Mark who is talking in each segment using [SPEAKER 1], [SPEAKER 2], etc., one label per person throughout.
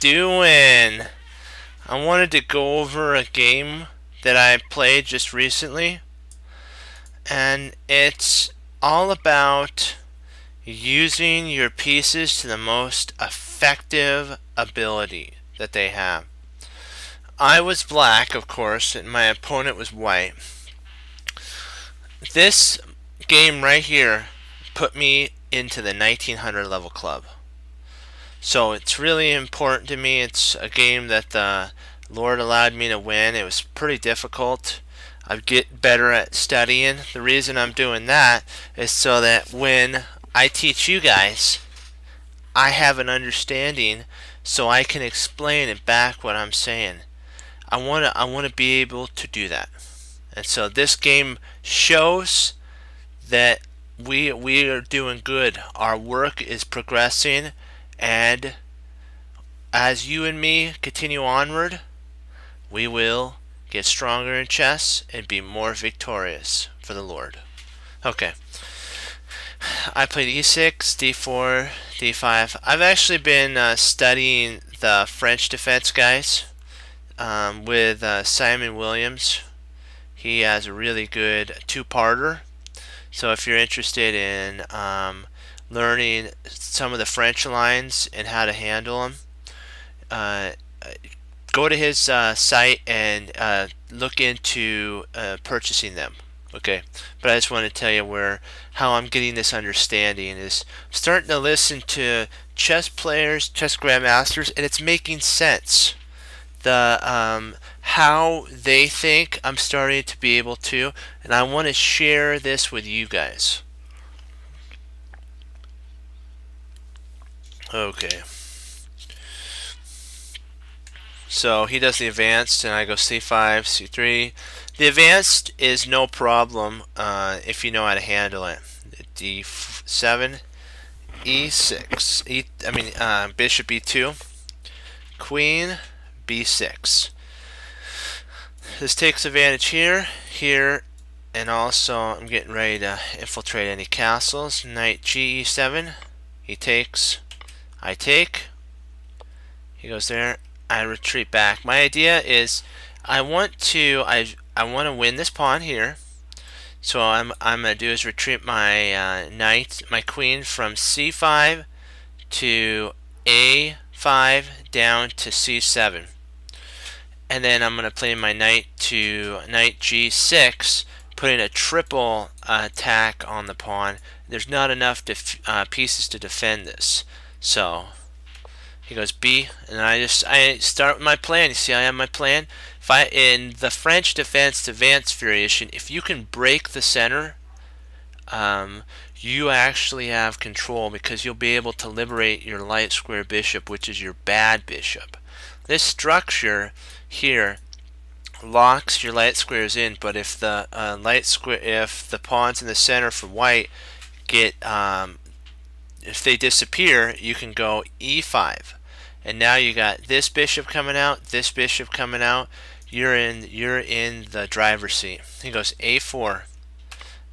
[SPEAKER 1] doing? I wanted to go over a game that I played just recently, and it's all about using your pieces to the most effective ability that they have. I was black, of course, and my opponent was white. This game right here put me into the 1900 level club. So it's really important to me. It's a game that the Lord allowed me to win. It was pretty difficult. I get better at studying. The reason I'm doing that is so that when I teach you guys, I have an understanding so I can explain it back what I'm saying. I want to be able to do that. And so this game shows that we are doing good. Our work is progressing, and as you and me continue onward, we will get stronger in chess and be more victorious for the Lord. Okay. I played e6, d4, d5. I've actually been studying the French defense guys with Simon Williams. He has a really good two-parter. So if you're interested in learning some of the French lines and how to handle them, go to his site and look into purchasing them. Okay, but I just want to tell you how I'm getting this understanding is starting to listen to chess players, chess grandmasters, and it's making sense. The how they think, I'm starting to be able to, and I want to share this with you guys. Okay. So he does the advanced, and I go c5, c3. The advanced is no problem if you know how to handle it. d7, e6, bishop e2, queen b6. This takes advantage here, and also I'm getting ready to infiltrate any castles. Knight ge7, he takes, I take, he goes there, I retreat back. My idea is I want to win this pawn here. So I'm gonna do is retreat my my queen from c5 to a5 down to c7, and then I'm gonna play my knight to knight g6, putting a triple attack on the pawn. There's not enough pieces to defend this, so he goes B, and I start with my plan. You see, I have my plan. In the French defense advanced variation, if you can break the center, you actually have control because you'll be able to liberate your light square bishop, which is your bad bishop. This structure here locks your light squares in, but if the if the pawns in the center for white get if they disappear, you can go e5, and now you got this bishop coming out, this bishop coming out. You're in the driver's seat. He goes a4.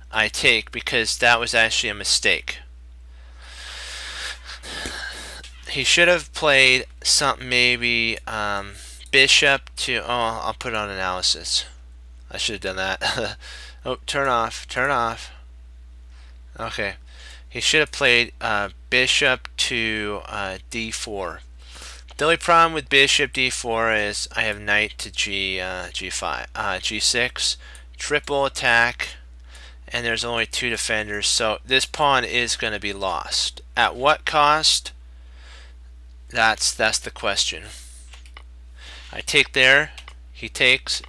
[SPEAKER 1] I take because that was actually a mistake. He should have played something maybe bishop to. Oh, I'll put on analysis. I should have done that. Oh, turn off. Okay. He should have played bishop to d4. The only problem with bishop d4 is I have knight to g5, g6, triple attack, and there's only two defenders, so this pawn is going to be lost. At what cost? That's the question. I take there, he takes,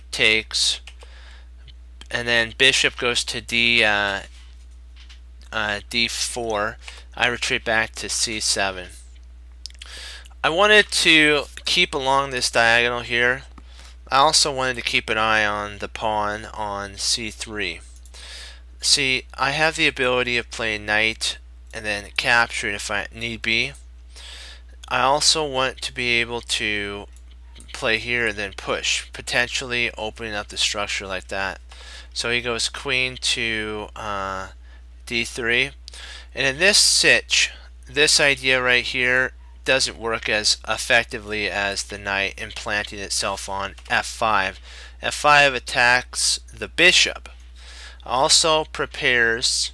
[SPEAKER 1] and then bishop goes to d4. I retreat back to c7. I wanted to keep along this diagonal here. I also wanted to keep an eye on the pawn on c3. See, I have the ability of playing knight and then capturing if I need be. I also want to be able to play here and then push, potentially opening up the structure like that. So he goes queen to d3, and in this sitch, this idea right here doesn't work as effectively as the knight implanting itself on f5. f5 attacks the bishop. Also prepares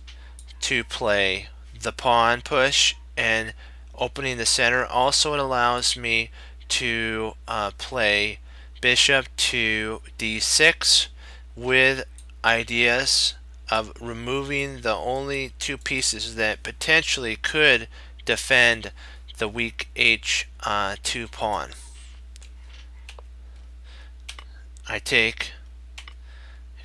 [SPEAKER 1] to play the pawn push and opening the center. Also, it allows me to play bishop to d6 with ideas of removing the only two pieces that potentially could defend the weak h2 pawn. I take,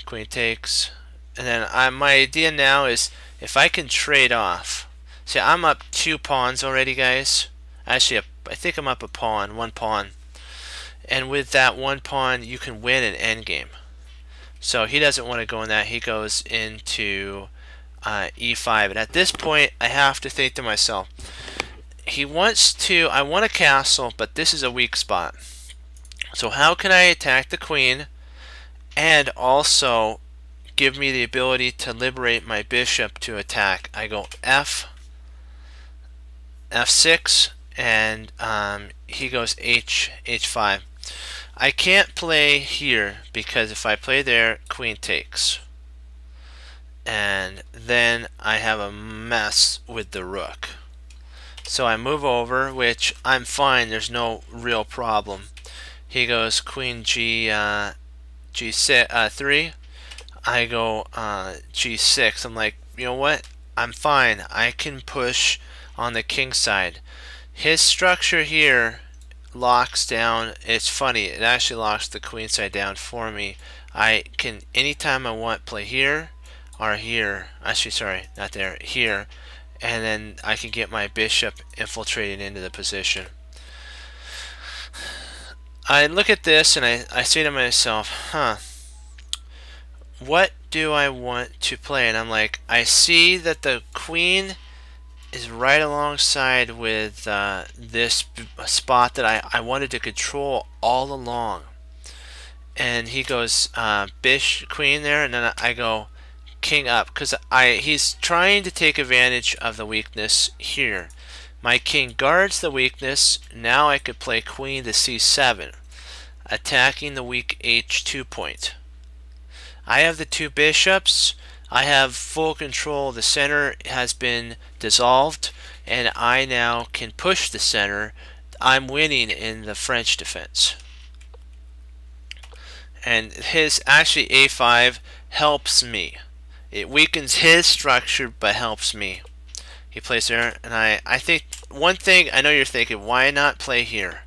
[SPEAKER 1] queen takes, and then my idea now is if I can trade off. See, I'm up 2 pawns already, guys. Actually, I think I'm up a pawn, 1 pawn. And with that 1 pawn, you can win an endgame. So he doesn't want to go in that. He goes into e5. And at this point, I have to think to myself, he wants to, I want a castle, but this is a weak spot. So how can I attack the queen and also give me the ability to liberate my bishop to attack? I go f6, and he goes h5. I can't play here because if I play there, queen takes. And then I have a mess with the rook. So I move over, which I'm fine, there's no real problem. He goes queen g3. I go g6. I'm like, you know what? I'm fine. I can push on the king side. His structure here locks down. It's funny. It actually locks the queen side down for me. I can, anytime I want, play here or here. Actually, sorry, not there. Here. And then I can get my bishop infiltrating into the position. I look at this and I say to myself, what do I want to play? And I'm like, I see that the queen is right alongside with this spot that I wanted to control all along. And he goes queen there, and then I go king up because he's trying to take advantage of the weakness here. My king guards the weakness. Now I could play queen to c7, attacking the weak h2 point. I have the 2 bishops. I have full control. The center has been dissolved, and I now can push the center. I'm winning in the French defense. And his, actually, a5 helps me. It weakens his structure, but helps me. He plays there, and I think one thing, I know you're thinking, why not play here?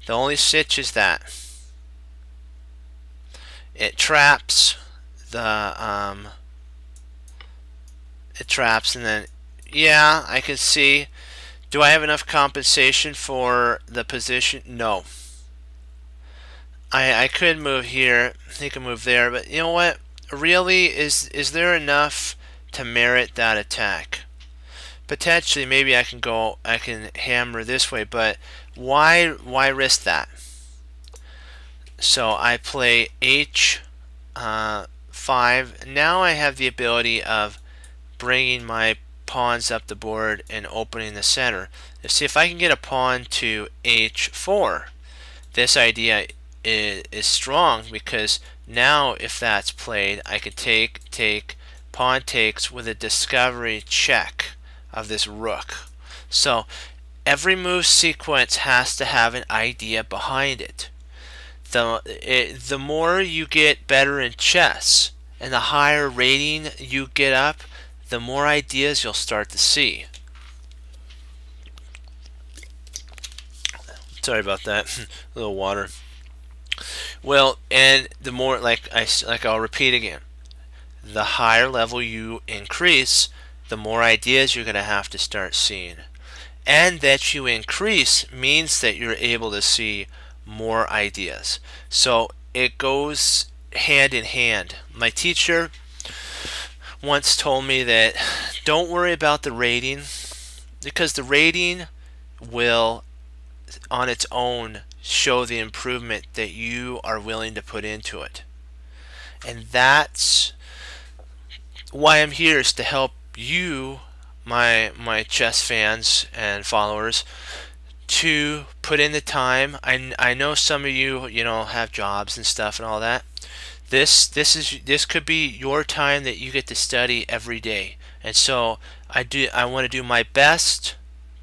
[SPEAKER 1] The only sitch is that it traps the it traps, and then yeah, I can see. Do I have enough compensation for the position? No. I could move here. I can move there, but you know what? Really, is there enough to merit that attack? Potentially, maybe I can hammer this way, but why risk that? So I play h5. Now I have the ability of bringing my pawns up the board and opening the center. See, if I can get a pawn to h4, this idea is strong, because now if that's played, I can take, pawn takes with a discovery check of this rook. So every move sequence has to have an idea behind it. The more you get better in chess and the higher rating you get up, the more ideas you'll start to see. Sorry about that. A little water. Well, and the more, I'll repeat again, the higher level you increase, the more ideas you're going to have to start seeing. And that you increase means that you're able to see more ideas. So it goes hand in hand. My teacher once told me that don't worry about the rating, because the rating will on its own show the improvement that you are willing to put into it. And that's why I'm here, is to help you, my chess fans and followers, to put in the time. I know some of you, have jobs and stuff and all that. This could be your time that you get to study every day. And so I want to do my best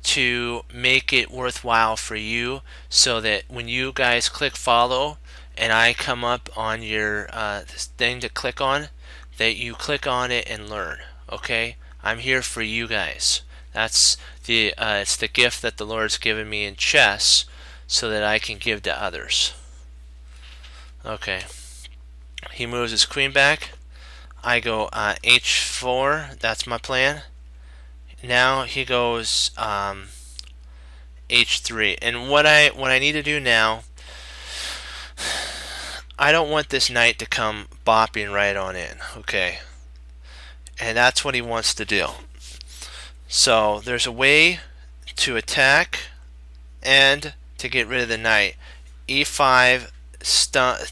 [SPEAKER 1] to make it worthwhile for you, so that when you guys click follow and I come up on your thing to click on, that you click on it and learn. Okay, I'm here for you guys. That's it's the gift that the Lord's given me in chess, so that I can give to others. Okay, he moves his queen back. I go h4. That's my plan. Now he goes h3, and what I need to do now, I don't want this knight to come bopping right on in. Okay, and that's what he wants to do. So there's a way to attack and to get rid of the knight. e5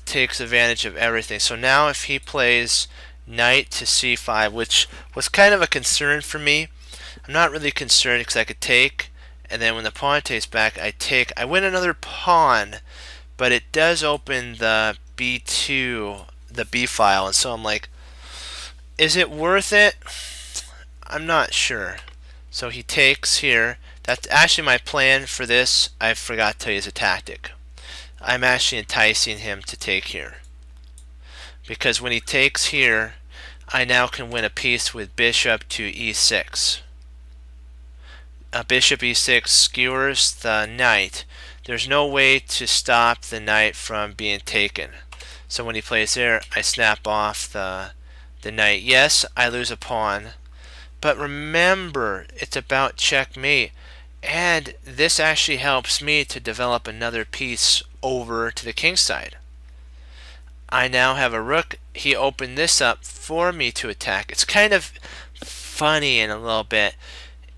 [SPEAKER 1] takes advantage of everything. So now if he plays knight to c5, which was kind of a concern for me, I'm not really concerned because I could take, and then when the pawn takes back, I take. I win another pawn, but it does open the b2, the b file, and so I'm like, is it worth it? I'm not sure. So he takes here. That's actually my plan for this. I forgot to tell you, is a tactic. I'm actually enticing him to take here, because when he takes here, I now can win a piece with bishop to e6. Bishop e6 skewers the knight. There's no way to stop the knight from being taken. So when he plays there, I snap off the knight. Yes, I lose a pawn, but remember, it's about checkmate, and this actually helps me to develop another piece over to the king side. I now have a rook. He opened this up for me to attack. It's kind of funny in a little bit.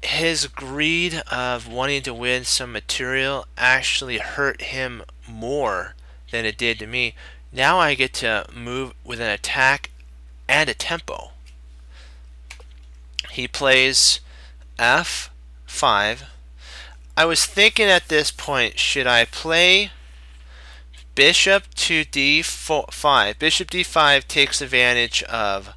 [SPEAKER 1] His greed of wanting to win some material actually hurt him more than it did to me. Now I get to move with an attack and a tempo. He plays f5. I was thinking at this point, should I play bishop to d5? Bishop d5 takes advantage of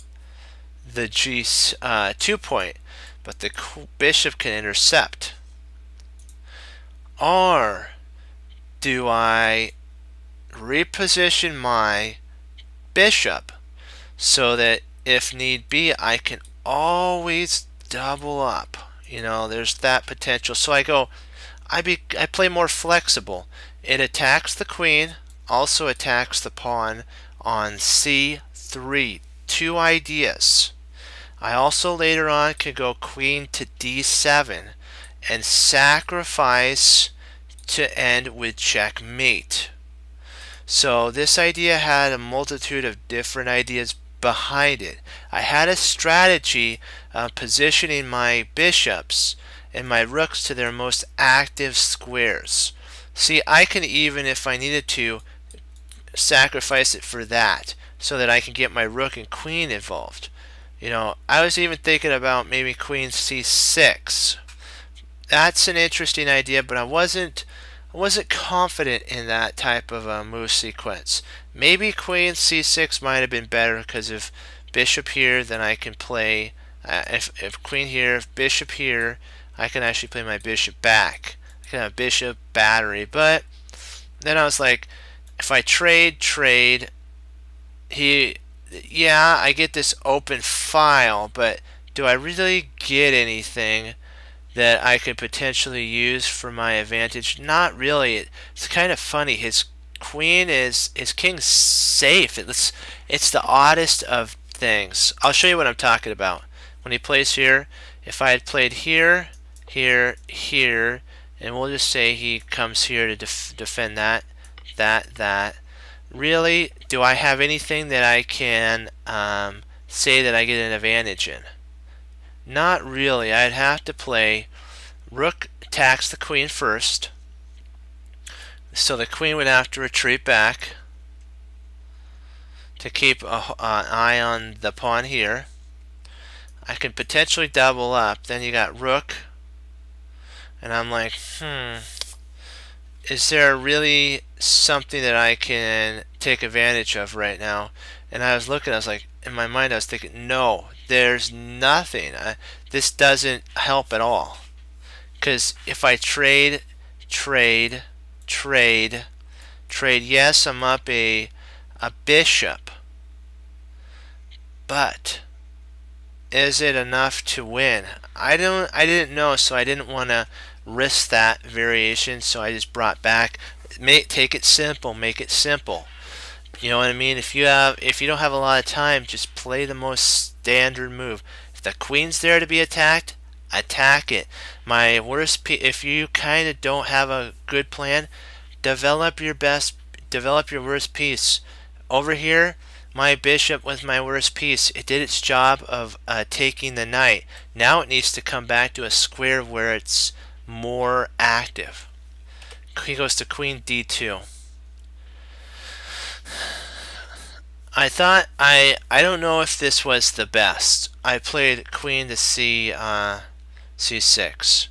[SPEAKER 1] the g2 point, but the bishop can intercept. Or do I reposition my bishop so that if need be, I can always double up? There's that potential. So I play more flexible. It attacks the queen, also attacks the pawn on c3. Two ideas. I also later on can go queen to d7 and sacrifice to end with checkmate. So this idea had a multitude of different ideas behind it. I had a strategy of positioning my bishops and my rooks to their most active squares. See, I can even, if I needed to, sacrifice it for that, so that I can get my rook and queen involved. I was even thinking about maybe queen c6. That's an interesting idea, but I wasn't confident in that type of a move sequence. Maybe queen c6 might have been better, because if bishop here, then I can play, if queen here, if bishop here, I can actually play my bishop back. I can have bishop battery. But then I was like, if I trade, I get this open file, but do I really get anything that I could potentially use for my advantage? Not really. It's kind of funny. His king's safe. It's the oddest of things. I'll show you what I'm talking about. When he plays here, if I had played here, here, and we'll just say he comes here to defend that. Really, do I have anything that I can say that I get an advantage in? Not really. I'd have to play rook attacks the queen first, so the queen would have to retreat back to keep an eye on the pawn here. I could potentially double up. Then you got rook, and I'm like, is there really something that I can take advantage of right now? And I was looking, I was like, in my mind, I was thinking, no, there's nothing. This doesn't help at all. Because if I trade, trade, trade, trade, yes, I'm up a bishop, but is it enough to win? I didn't know, so I didn't want to risk that variation, so I just brought back, take it simple, make it simple. You know what I mean? If you don't have a lot of time, just play the most standard move. If the queen's there to be attacked, attack it. My worst if you kind of don't have a good plan, develop your best, develop your worst piece. Over here, my bishop was my worst piece. It did its job of taking the knight. Now it needs to come back to a square where it's more active. He goes to queen d2. I don't know if this was the best. I played queen to c6,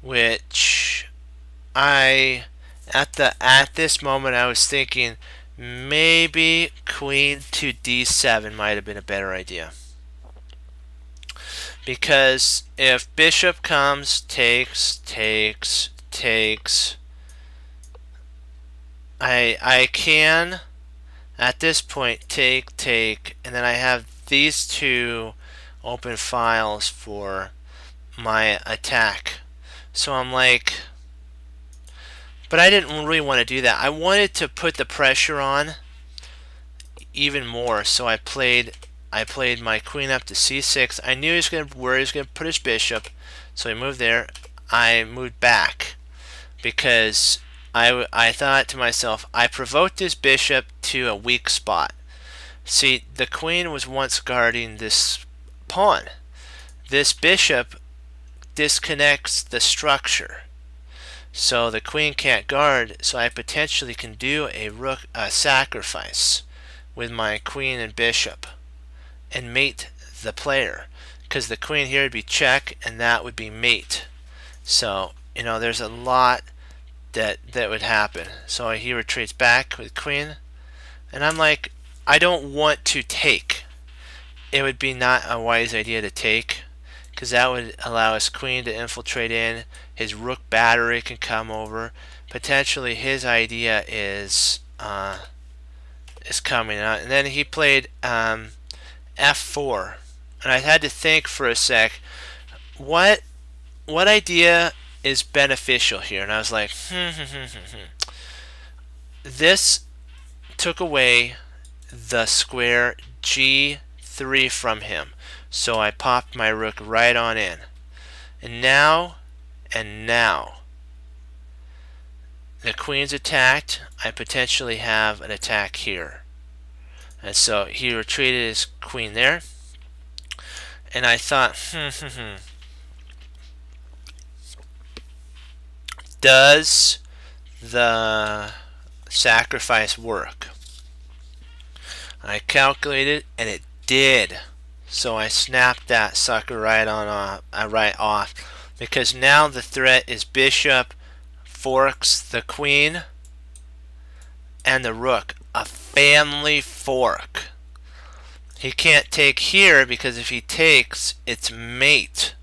[SPEAKER 1] which at this moment I was thinking maybe queen to d7 might have been a better idea. Because if bishop comes, takes, I can at this point take, and then I have these two open files for my attack. So I'm like, but I didn't really want to do that. I wanted to put the pressure on even more, so I played my queen up to c6. I knew he was going to where he was going to put his bishop, so he moved there. I moved back because I thought to myself, I provoked his bishop to a weak spot. See, the queen was once guarding this pawn. This bishop disconnects the structure. So the queen can't guard, so I potentially can do a sacrifice with my queen and bishop and mate the player. Because the queen here would be check and that would be mate. So, there's a lot that would happen. So he retreats back with queen, and I'm like, I don't want to take. It would be not a wise idea to take, because that would allow his queen to infiltrate in. His rook battery can come over. Potentially his idea is coming out, and then he played f4, and I had to think for a sec, what idea is beneficial here? And I was like, this took away the square g3 from him, so I popped my rook right on in, and now the queen's attacked. I potentially have an attack here, and so he retreated his queen there, and I thought, does the sacrifice work? I calculated, and it did. So I snapped that sucker right off, because now the threat is bishop forks the queen and the rook, a family fork. He can't take here because if he takes, it's mate.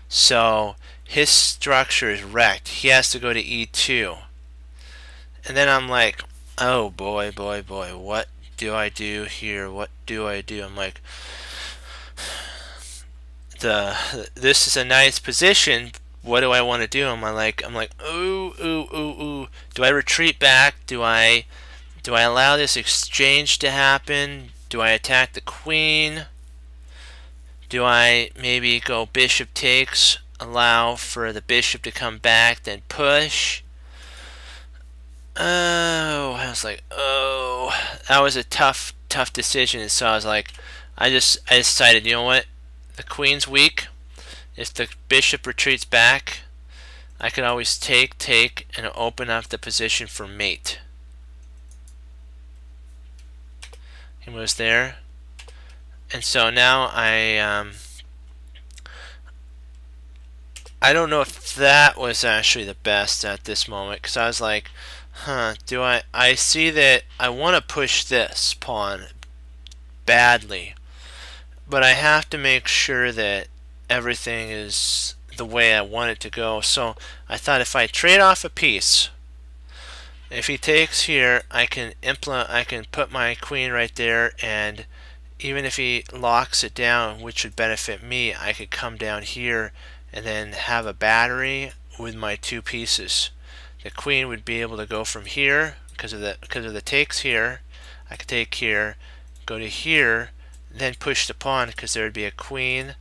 [SPEAKER 1] So his structure is wrecked. He has to go to e2. And then I'm like, oh boy, what do I do here? What do I do? I'm like, this is a nice position. What do I want to do? I'm like, ooh. Do I retreat back? Do I allow this exchange to happen? Do I attack the queen? Do I maybe go bishop takes, allow for the bishop to come back, then push? Oh, I was like, that was a tough decision. And so I was like, I decided, you know what? The queen's weak. If the bishop retreats back, I could always take, and open up the position for mate. He moves there. And so now I I don't know if that was actually the best at this moment, because I was like, do I see that I want to push this pawn badly, but I have to make sure that everything is the way I want it to go. So I thought if I trade off a piece, if he takes here, I can put my queen right there, and even if he locks it down, which would benefit me, I could come down here and then have a battery with my two pieces. The queen would be able to go from here because of the takes here. I could take here, go to here, then push the pawn because there would be a queen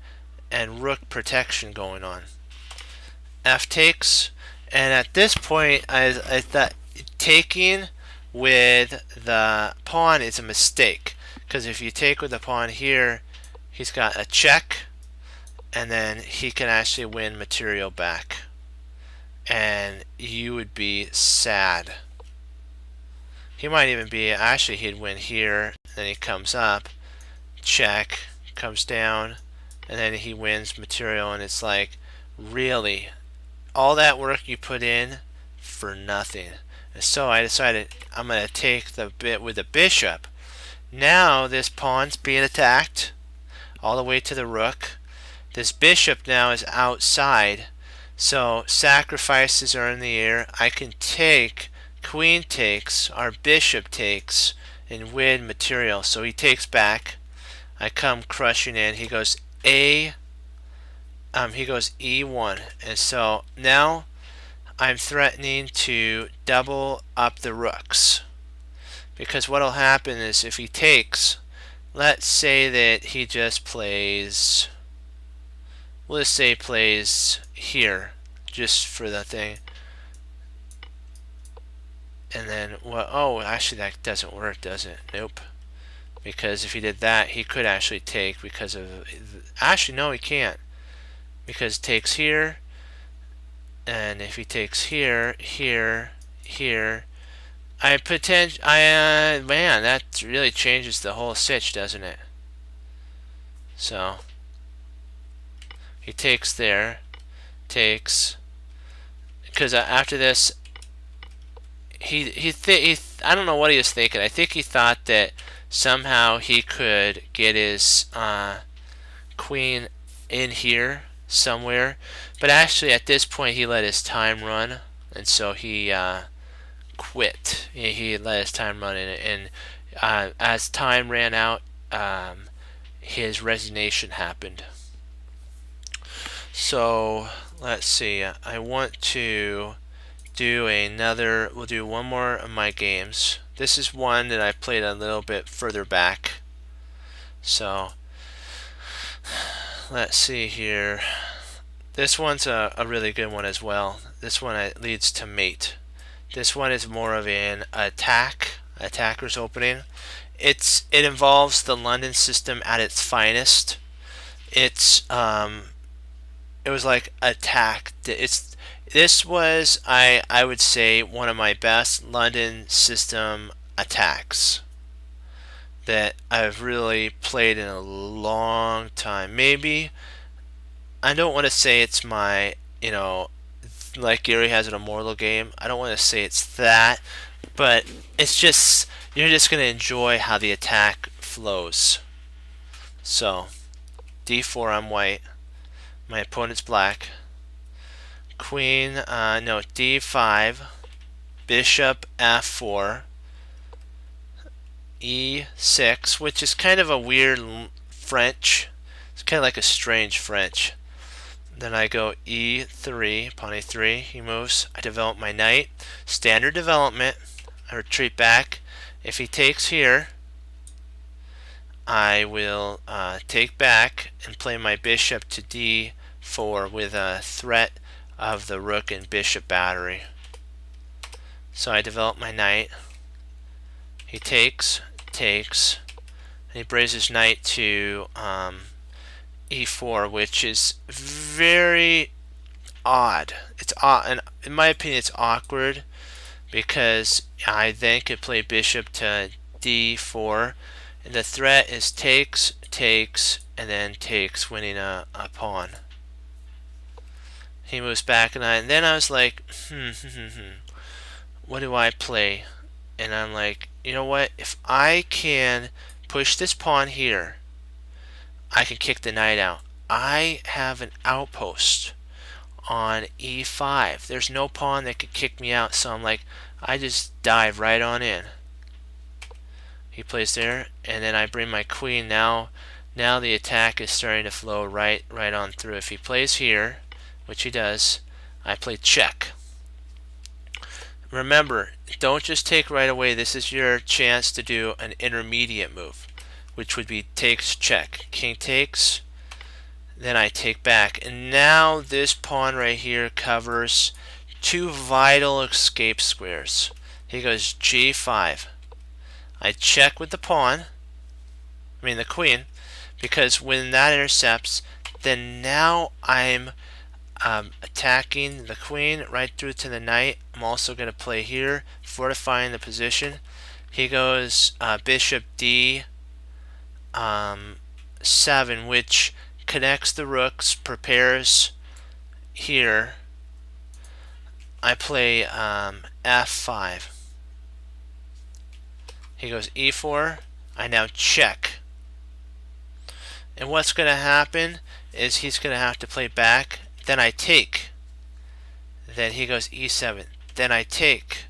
[SPEAKER 1] and rook protection going on. F takes, and at this point I thought taking with the pawn is a mistake, because if you take with the pawn here, he's got a check, and then he can actually win material back, and you would be sad. He might even be, actually he'd win here, then he comes up, check, comes down, and then he wins material, and it's like, really, all that work you put in for nothing. And so I decided I'm going to take the bit with the bishop. Now this pawn's being attacked all the way to the rook. This bishop now is outside, so sacrifices are in the air. I can take, queen takes, our bishop takes, and win material. So he takes back. I come crushing in. He goes he goes E1, and so now I'm threatening to double up the rooks, because what'll happen is if he takes, let's say that he just plays, we'll just say plays here just for the thing, and then what? Oh, actually that doesn't work, does it? Nope. Because if he did that, he could actually take, because of, actually no, he can't, because takes here, and if he takes here, here, here, man, that really changes the whole sitch, doesn't it? So he takes there, takes, because after this, I don't know what he was thinking. I think he thought that somehow he could get his queen in here somewhere, but actually at this point he let his time run, and so he quit. He let his time run, and as time ran out, his resignation happened. So let's see, I want to do another, we'll do one more of my games. This is one that I played a little bit further back, so let's see here. This one's a really good one as well. This one leads to mate. This one is more of an attacker's opening. It involves the London system at its finest. It was like attack. This was, I would say, one of my best London system attacks that I've really played in a long time. Maybe, I don't want to say it's my, like Gary has an Immortal game. I don't want to say it's that, but it's just, you're just going to enjoy how the attack flows. So, D4, I'm white. My opponent's black. Queen, no, D5. Bishop F4. E6, which is kind of a weird French. It's kind of like a strange French. Then I go E3, pawn E3, he moves. I develop my knight. Standard development. I retreat back. If he takes here, I will take back and play my bishop to D4 with a threat of the rook and bishop battery. So I develop my knight. He takes, and he brings his knight to E4, which is very odd. It's odd, and in my opinion, it's awkward, because I then could play bishop to D4, and the threat is takes, and then takes, winning a pawn. He moves back, and then I was like, what do I play? And I'm like, you know what? If I can push this pawn here, I can kick the knight out. I have an outpost on e5. There's no pawn that could kick me out, so I'm like, I just dive right on in. He plays there, and then I bring my queen. Now the attack is starting to flow right on through. If he plays here, which he does, I play check. Remember, don't just take right away. This is your chance to do an intermediate move, which would be takes check. King takes, then I take back. And now this pawn right here covers two vital escape squares. He goes g5. I check with the pawn, the queen, because when that intercepts, then now I'm attacking the queen right through to the knight. I'm also going to play here, fortifying the position. He goes bishop d7, which connects the rooks, prepares here. I play f5. He goes e4. I now check. And what's going to happen is he's going to have to play back. Then I take. Then he goes e7. Then I take.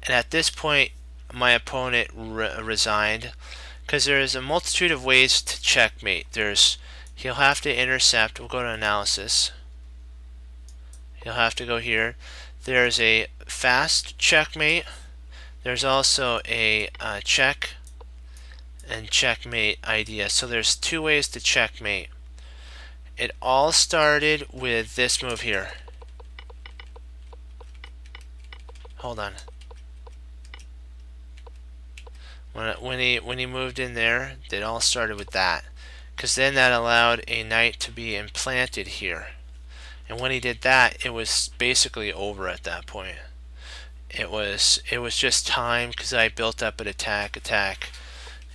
[SPEAKER 1] And at this point, my opponent resigned, because there is a multitude of ways to checkmate. He'll have to intercept. We'll go to analysis. He'll have to go here. There's a fast checkmate. There's also a check and checkmate idea. So there's two ways to checkmate. It all started with this move here. Hold on. When he moved in there, it all started with that, because then that allowed a knight to be implanted here. And when he did that, it was basically over at that point. It was just time, because I built up an attack,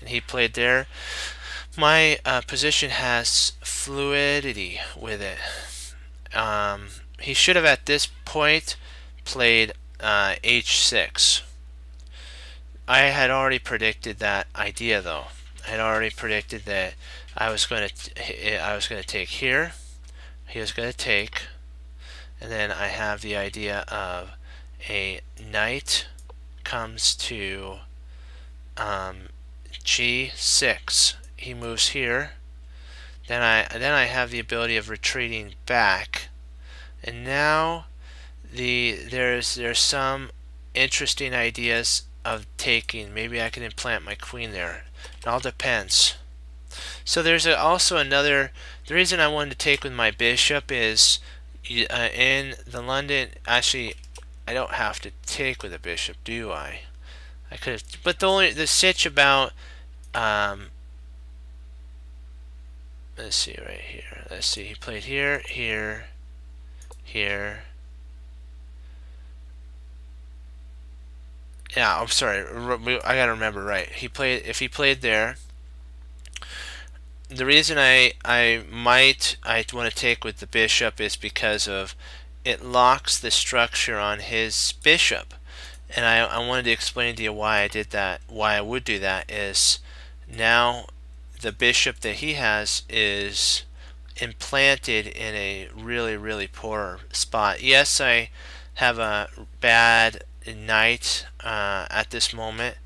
[SPEAKER 1] and he played there. My position has fluidity with it. He should have at this point played h6. I had already predicted that idea, though. I had already predicted that I was going to take here. He was going to take, and then I have the idea of a knight comes to g6. He moves here. Then I have the ability of retreating back, and now there's some interesting ideas of taking. Maybe I can implant my queen there. It all depends. So there's also another. The reason I wanted to take with my bishop is in the London. Actually, I don't have to take with a bishop, do I? I could have, but the sitch about. Let's see right here. Let's see. He played here, here, here. Yeah, I'm sorry. I gotta remember right. If he played there. The reason I want to take with the bishop is because of it locks the structure on his bishop, and I wanted to explain to you why I did that. Why I would do that is now the bishop that he has is implanted in a really poor spot. Yes, I have a bad knight at this moment,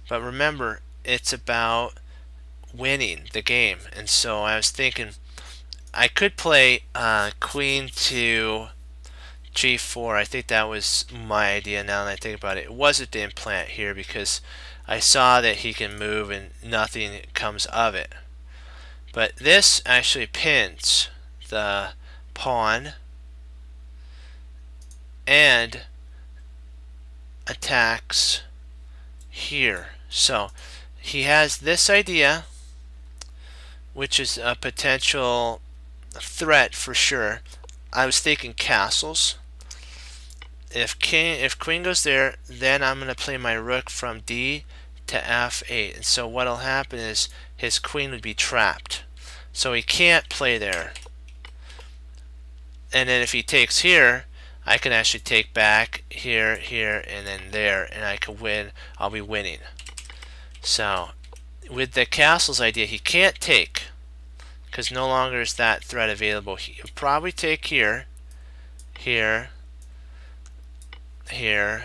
[SPEAKER 1] but remember, it's about winning the game. And so I was thinking I could play queen to g4. I think that was my idea now that I think about it. It wasn't to implant here because I saw that he can move and nothing comes of it. But this actually pins the pawn and attacks here. So he has this idea, which is a potential threat for sure. I was thinking castles. If queen goes there, then I'm going to play my rook from d to f8. And so what'll happen is his queen would be trapped. So he can't play there. and then if he takes here, I can actually take back here, here, and then there, and I can win. I'll be winning. So with the castles idea, he can't take, because no longer is that threat available. He'll probably take here, here, here.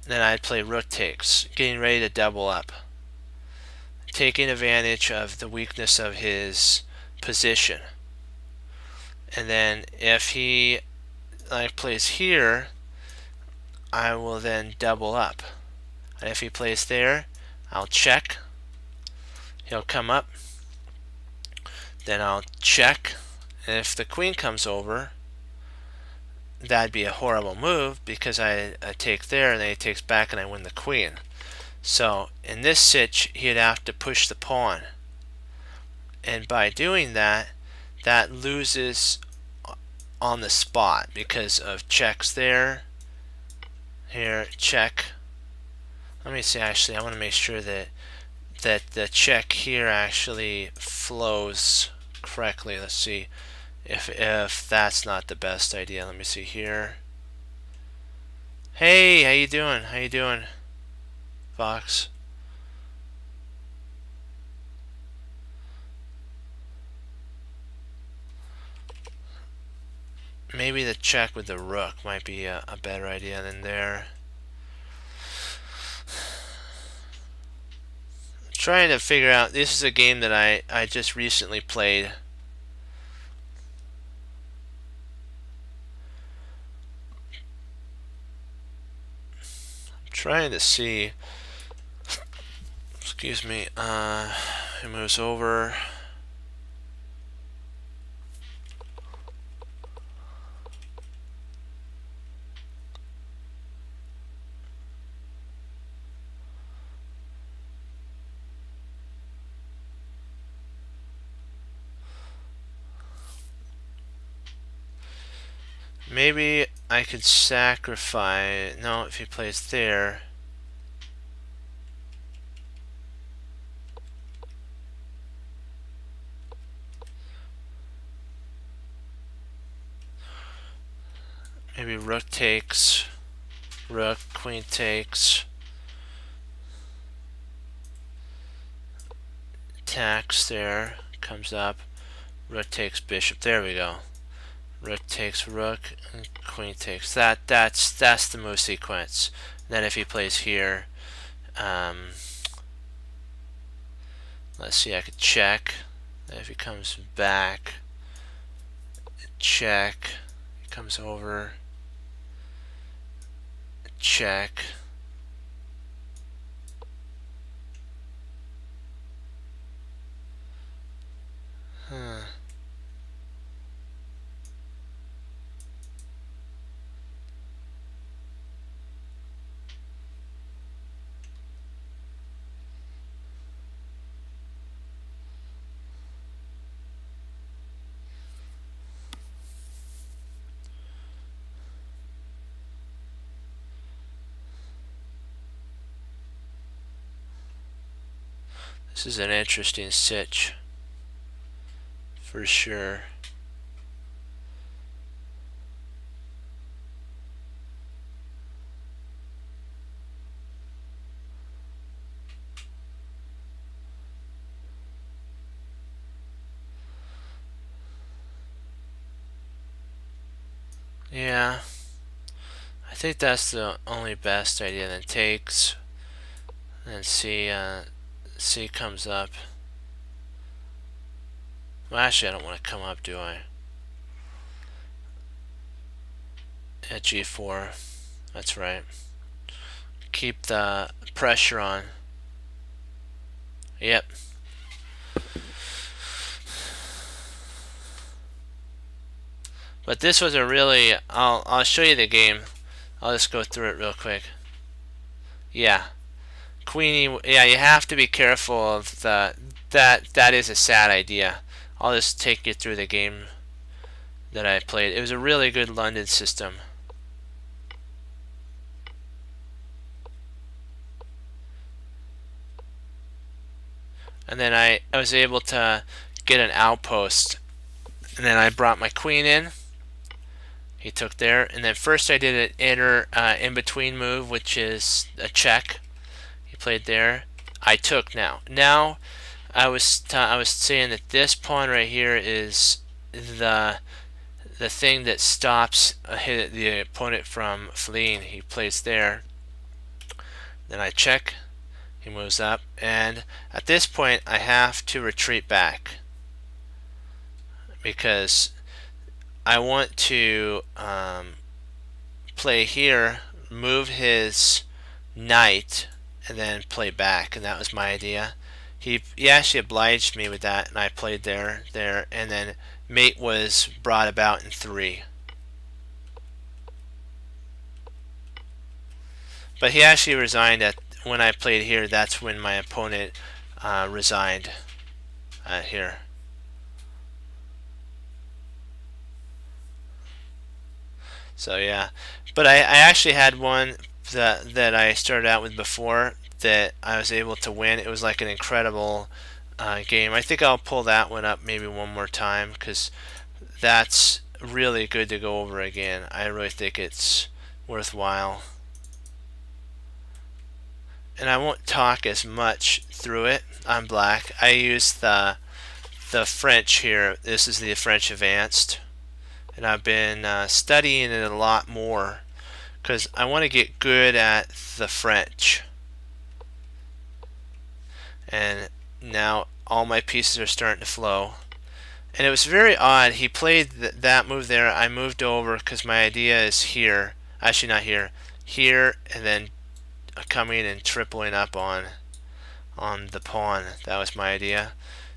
[SPEAKER 1] Then I'd play rook takes, getting ready to double up, taking advantage of the weakness of his position. And then if he plays here, I will then double up. And if he plays there, I'll check. He'll come up. Then I'll check. And if the queen comes over, that'd be a horrible move because I take there and then he takes back and I win the queen. So in this sitch, he'd have to push the pawn. And by doing that, that loses on the spot because of checks there. Here, check. Let me see, actually, I want to make sure that the check here actually flows correctly. Let's see if that's not the best idea. Let me see here. Hey, how you doing? How you doing, Fox? Maybe the check with the rook might be a better idea than there. Trying to figure out, this is a game that I just recently played. I'm trying to see, excuse me, it moves over. Maybe I could sacrifice. No, if he plays there. Maybe rook takes. Rook, queen takes. Attacks there. Comes up. Rook takes bishop. There we go. Rook takes rook, and queen takes. That's the move sequence. And then if he plays here, let's see, I could check. Then if he comes back, check. He comes over, check. Huh. This is an interesting sitch, for sure. Yeah, I think that's the only best idea. Then takes, and C comes up. Well, actually, I don't want to come up, do I? At G4, that's right. Keep the pressure on. Yep. But this was a really, I'll show you the game. I'll just go through it real quick. Yeah. Queenie, yeah, you have to be careful of that is a sad idea. I'll just take you through the game that I played. It was a really good London system. And then I was able to get an outpost. And then I brought my queen in. He took there, and then first I did an in between move, which is a check. He played there. I took now. Now I was saying that this pawn right here is the thing that stops the opponent from fleeing. He plays there. Then I check. He moves up, and at this point I have to retreat back because I want to play here, move his knight, and then play back, and that was my idea. He actually obliged me with that, and I played there, and then mate was brought about in 3. But he actually resigned when I played here. That's when my opponent resigned here. So yeah, but I actually had one that I started out with before that I was able to win. It was like an incredible game. I think I'll pull that one up maybe one more time because that's really good to go over again. I really think it's worthwhile. And I won't talk as much through it on black. I use the French here. This is the French Advanced, and I've been studying it a lot more because I want to get good at the French. And now all my pieces are starting to flow. And it was very odd. He played that move there. I moved over because my idea is here. Actually, not here. Here, and then coming and tripling up on the pawn. That was my idea.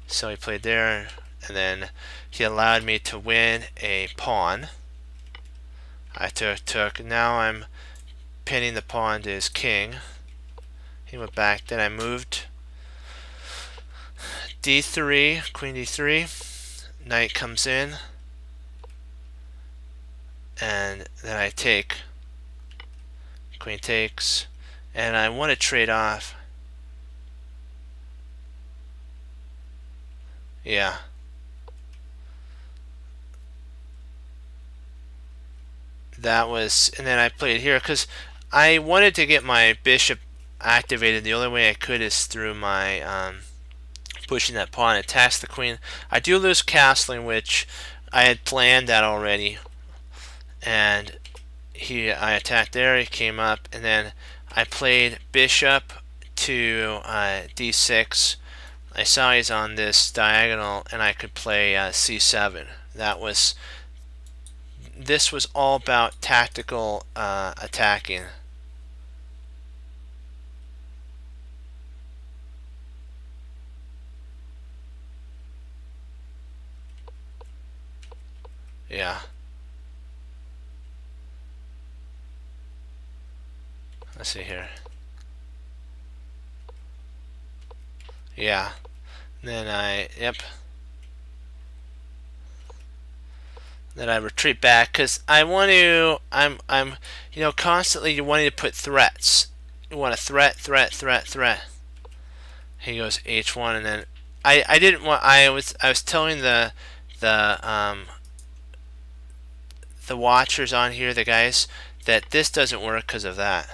[SPEAKER 1] So he played there, and then he allowed me to win a pawn. I took. Now I'm pinning the pawn to his king. He went back. Then I moved d3, queen d3. Knight comes in, and then I take. Queen takes, and I want to trade off. Yeah. That was, and then I played here because I wanted to get my bishop activated. The only way I could is through my pushing that pawn. Attacks the queen. I do lose castling, which I had planned that already, and I attacked there. He came up, and then I played bishop to d6. I saw he's on this diagonal, and I could play c7. This was all about tactical attacking. Yeah. Let's see here. Yeah. Then Then I retreat back because I want to. I'm constantly wanting to put threats. You want to threat. He goes h1, and then I didn't want. I was telling the watchers on here, the guys, that this doesn't work because of that,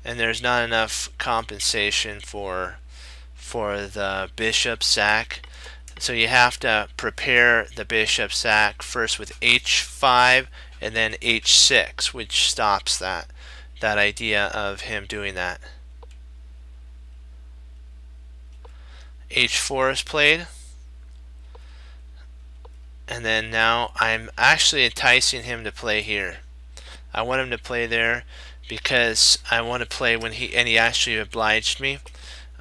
[SPEAKER 1] and there's not enough compensation for the bishop sack. So you have to prepare the bishop sack first with h5 and then h6, which stops that idea of him doing that. h4 is played, and then now I'm actually enticing him to play here. I want him to play there because I want to play when he actually obliged me.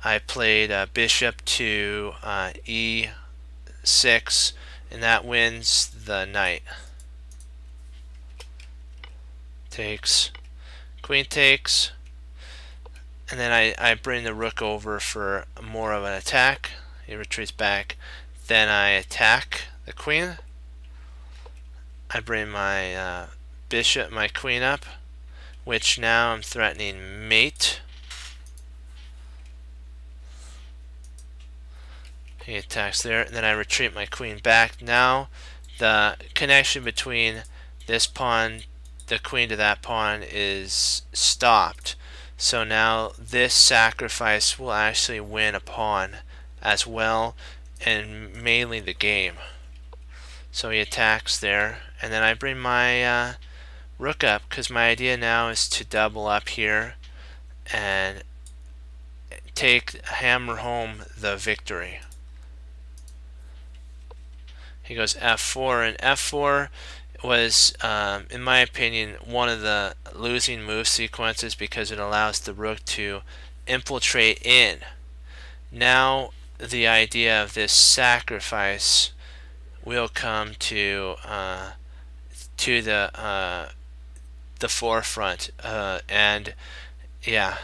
[SPEAKER 1] I played bishop to e6, and that wins the knight. Takes, queen takes, and then I bring the rook over for more of an attack. He retreats back. Then I attack the queen. I bring my my queen up, which now I'm threatening mate. He attacks there, and then I retreat my queen back. Now the connection between this pawn, the queen to that pawn is stopped. So now this sacrifice will actually win a pawn as well, and mainly the game. So he attacks there, and then I bring my rook up, because my idea now is to double up here and hammer home the victory. He goes f4, and f4 was, in my opinion, one of the losing move sequences because it allows the rook to infiltrate in. Now the idea of this sacrifice will come to the forefront, and yeah,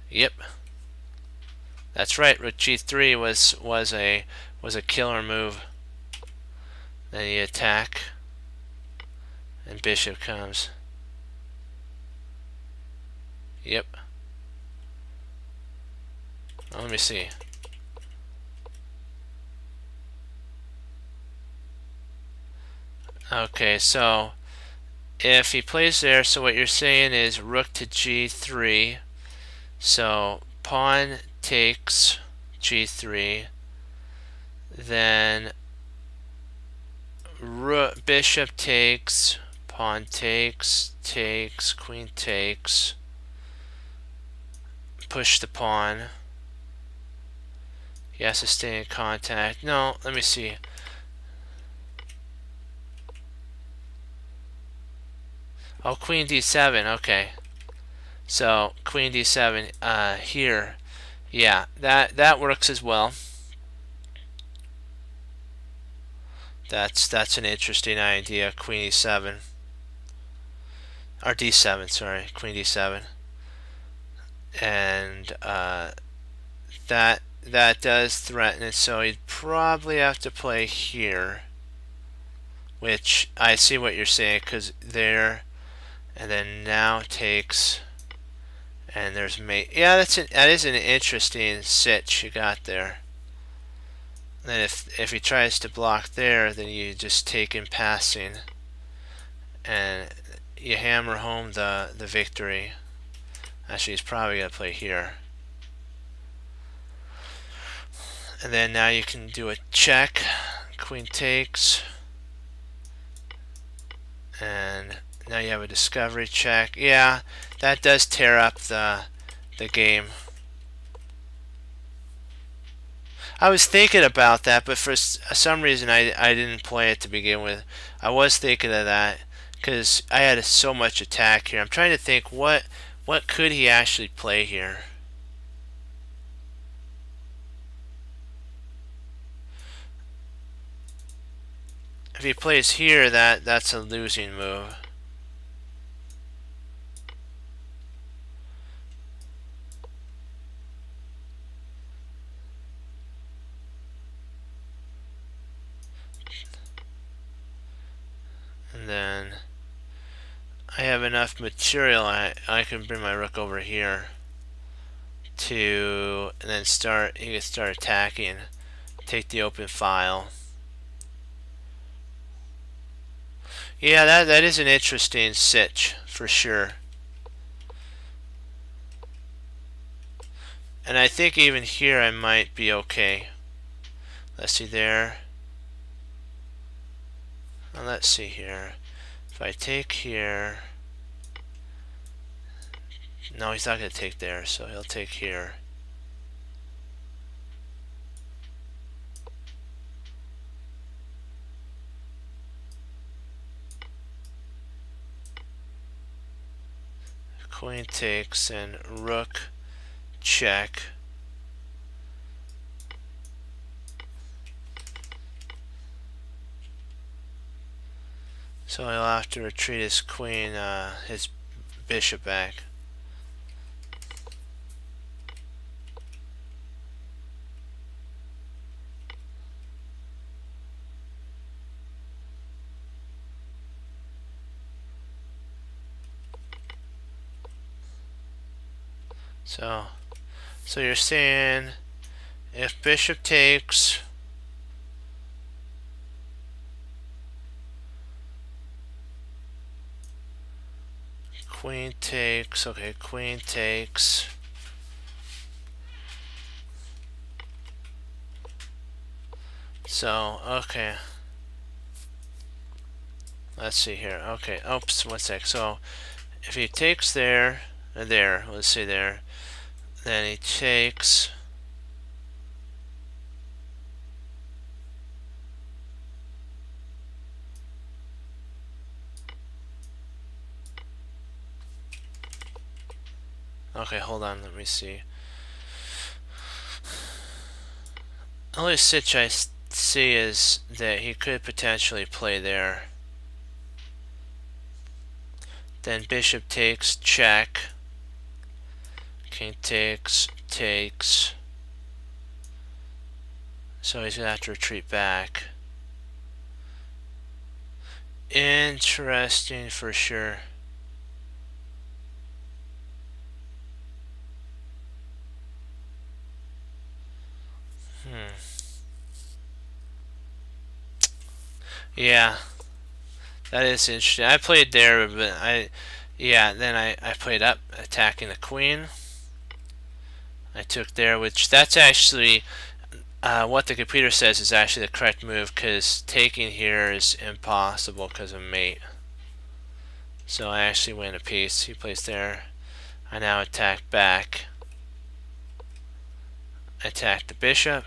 [SPEAKER 1] yep, that's right. Rook g3 was a killer move. Then you attack, and bishop comes. Yep. Let me see. Okay, so if he plays there, so what you're saying is rook to g3. So pawn takes g3. Then bishop takes, pawn takes, queen takes. Push the pawn. He has to stay in contact. No, let me see. Oh, queen d7. Okay. So queen d7 here. Yeah, that works as well. That's an interesting idea. Queen e7 or d7. Sorry, queen d7, and that does threaten it. So he'd probably have to play here, which I see what you're saying, because there, and then now takes, and there's mate. Yeah, that is an interesting sitch you got there. Then if he tries to block there, then you just take in passing, and you hammer home the victory. Actually, he's probably gonna play here, and then now you can do a check. Queen takes, and now you have a discovery check. Yeah, that does tear up the game. I was thinking about that, but for some reason I didn't play it to begin with. I was thinking of that because I had so much attack here. I'm trying to think what could he actually play here. If he plays here, that's a losing move. And then I have enough material. I can bring my rook over here to, and then he can start attacking. Take the open file. Yeah, that is an interesting sitch for sure. And I think even here I might be okay. Let's see there. Now let's see here. If I take here, no, he's not going to take there, so he'll take here. Queen takes and rook check. So he'll have to retreat his queen, his bishop back. So you're saying if bishop takes, queen takes. Okay, queen takes. So, okay. Let's see here. Okay, oops, one sec. So, if he takes there, let's see there, then he takes. Okay, hold on, let me see. The only stitch I see is that he could potentially play there. Then bishop takes, check. King takes, takes. So he's gonna have to retreat back. Interesting for sure. Yeah, that is interesting. I played there, but then I played up, attacking the queen. I took there, which that's actually what the computer says is actually the correct move, because taking here is impossible because of mate. So I actually win a piece. He plays there. I now attack back. Attack the bishop.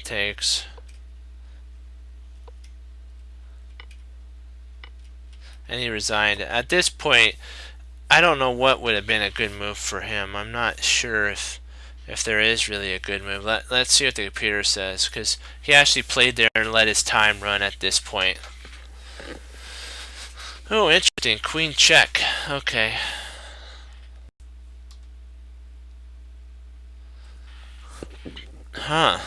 [SPEAKER 1] Takes. And he resigned. At this point, I don't know what would have been a good move for him. I'm not sure if there is really a good move. Let's see what the computer says, because he actually played there and let his time run at this point. Oh, interesting. Queen check. Okay. Huh.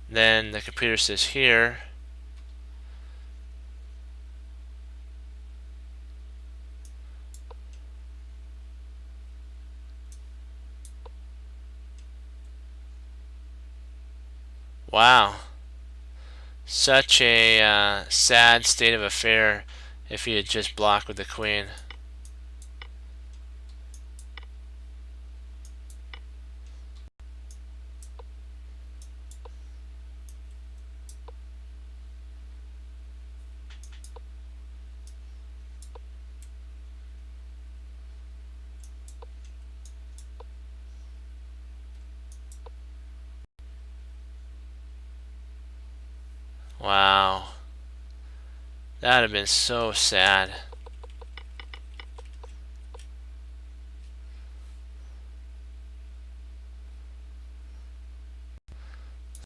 [SPEAKER 1] Then the computer says here. Wow. Such a sad state of affair if he had just blocked with the queen. Wow. That would have been so sad.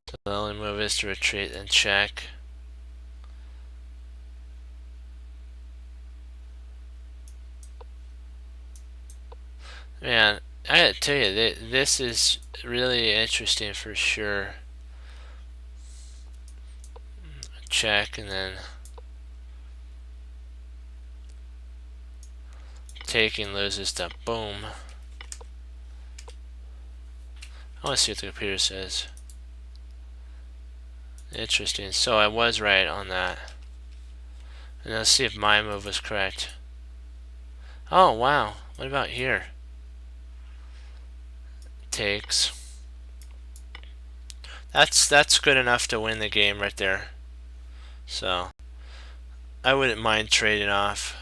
[SPEAKER 1] So the only move is to retreat and check. Man, I gotta tell you, this is really interesting for sure. Check, and then taking loses to boom. I want to see what the computer says. Interesting. So I was right on that. And let's see if my move was correct. Oh, wow. What about here? Takes. That's good enough to win the game right there. So I wouldn't mind trading off.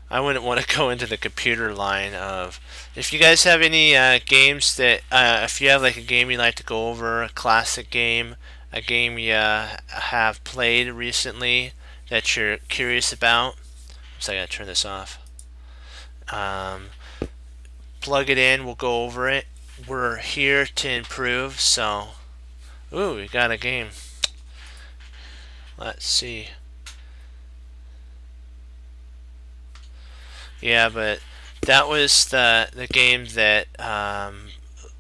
[SPEAKER 1] I wouldn't want to go into the computer line of. If you guys have any games that, if you have like a game you'd like to go over, a classic game, a game you have played recently that you're curious about. So I gotta turn this off. Plug it in. We'll go over it. We're here to improve. So, ooh, we got a game. Let's see. Yeah, but that was the game that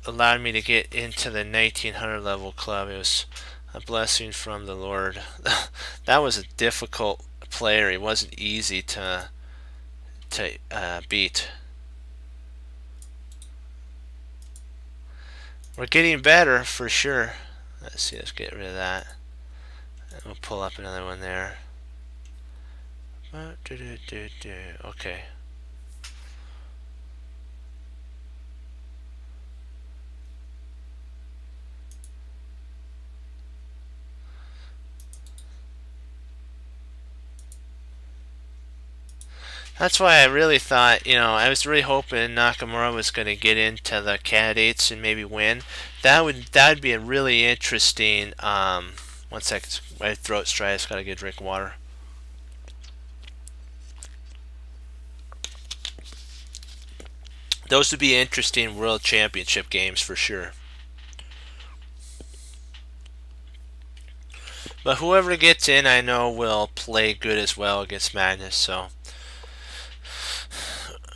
[SPEAKER 1] allowed me to get into the 1900 level club. It was a blessing from the Lord. That was a difficult player. He wasn't easy to beat. We're getting better for sure. Let's see, let's get rid of that. And we'll pull up another one there. Okay. That's why I really thought, I was really hoping Nakamura was going to get into the candidates and maybe win. That would be a really interesting. 1 second, my throat's dry. I just got to get a drink of water. Those would be interesting World Championship games for sure. But whoever gets in, I know will play good as well against Magnus. So.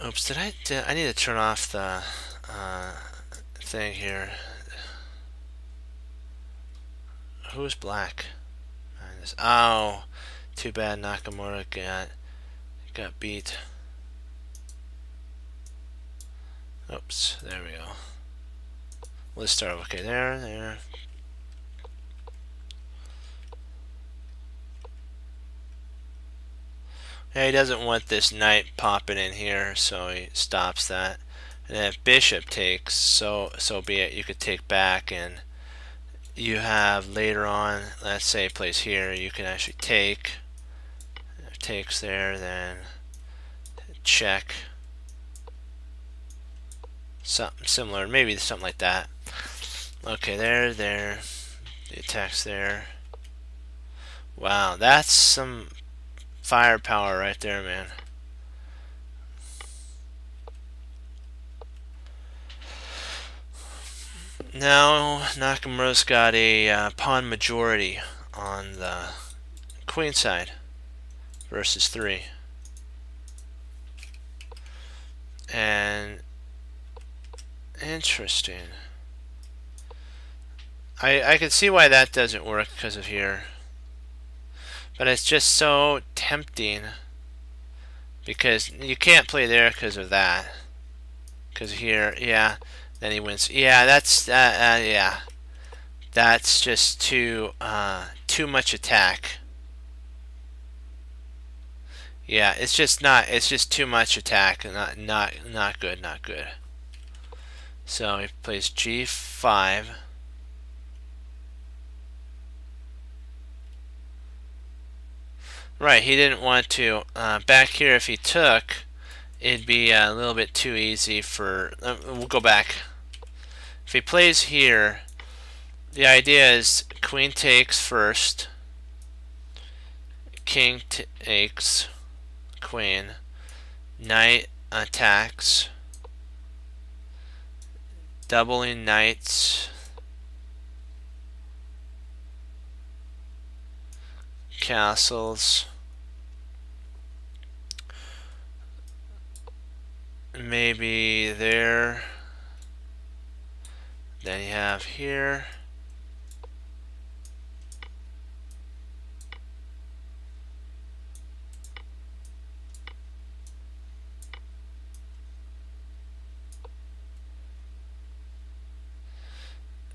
[SPEAKER 1] Oops, I need to turn off the thing here. Who's black? Oh, too bad Nakamura got beat. Oops, there we go. Let's start. Okay, there. Yeah, he doesn't want this knight popping in here, so he stops that. And then if bishop takes, so be it. You could take back, and you have later on, let's say he plays here, you can actually take. If takes there, then check. Something similar, maybe something like that. Okay, there. The attack's there. Wow, that's some firepower right there, man. Now Nakamura's got a pawn majority on the queen side versus 3. And interesting. I can see why that doesn't work because of here. But it's just so tempting because you can't play there because of that. Because here, yeah, then he wins. Yeah, yeah. That's just too much attack. Yeah, it's just too much attack. Not good. So he plays G5. Right, he didn't want to. Back here, if he took, it'd be a little bit too easy for. We'll go back. If he plays here, the idea is queen takes first, king takes, queen, knight attacks, doubling knights, castles, maybe there, then you have here,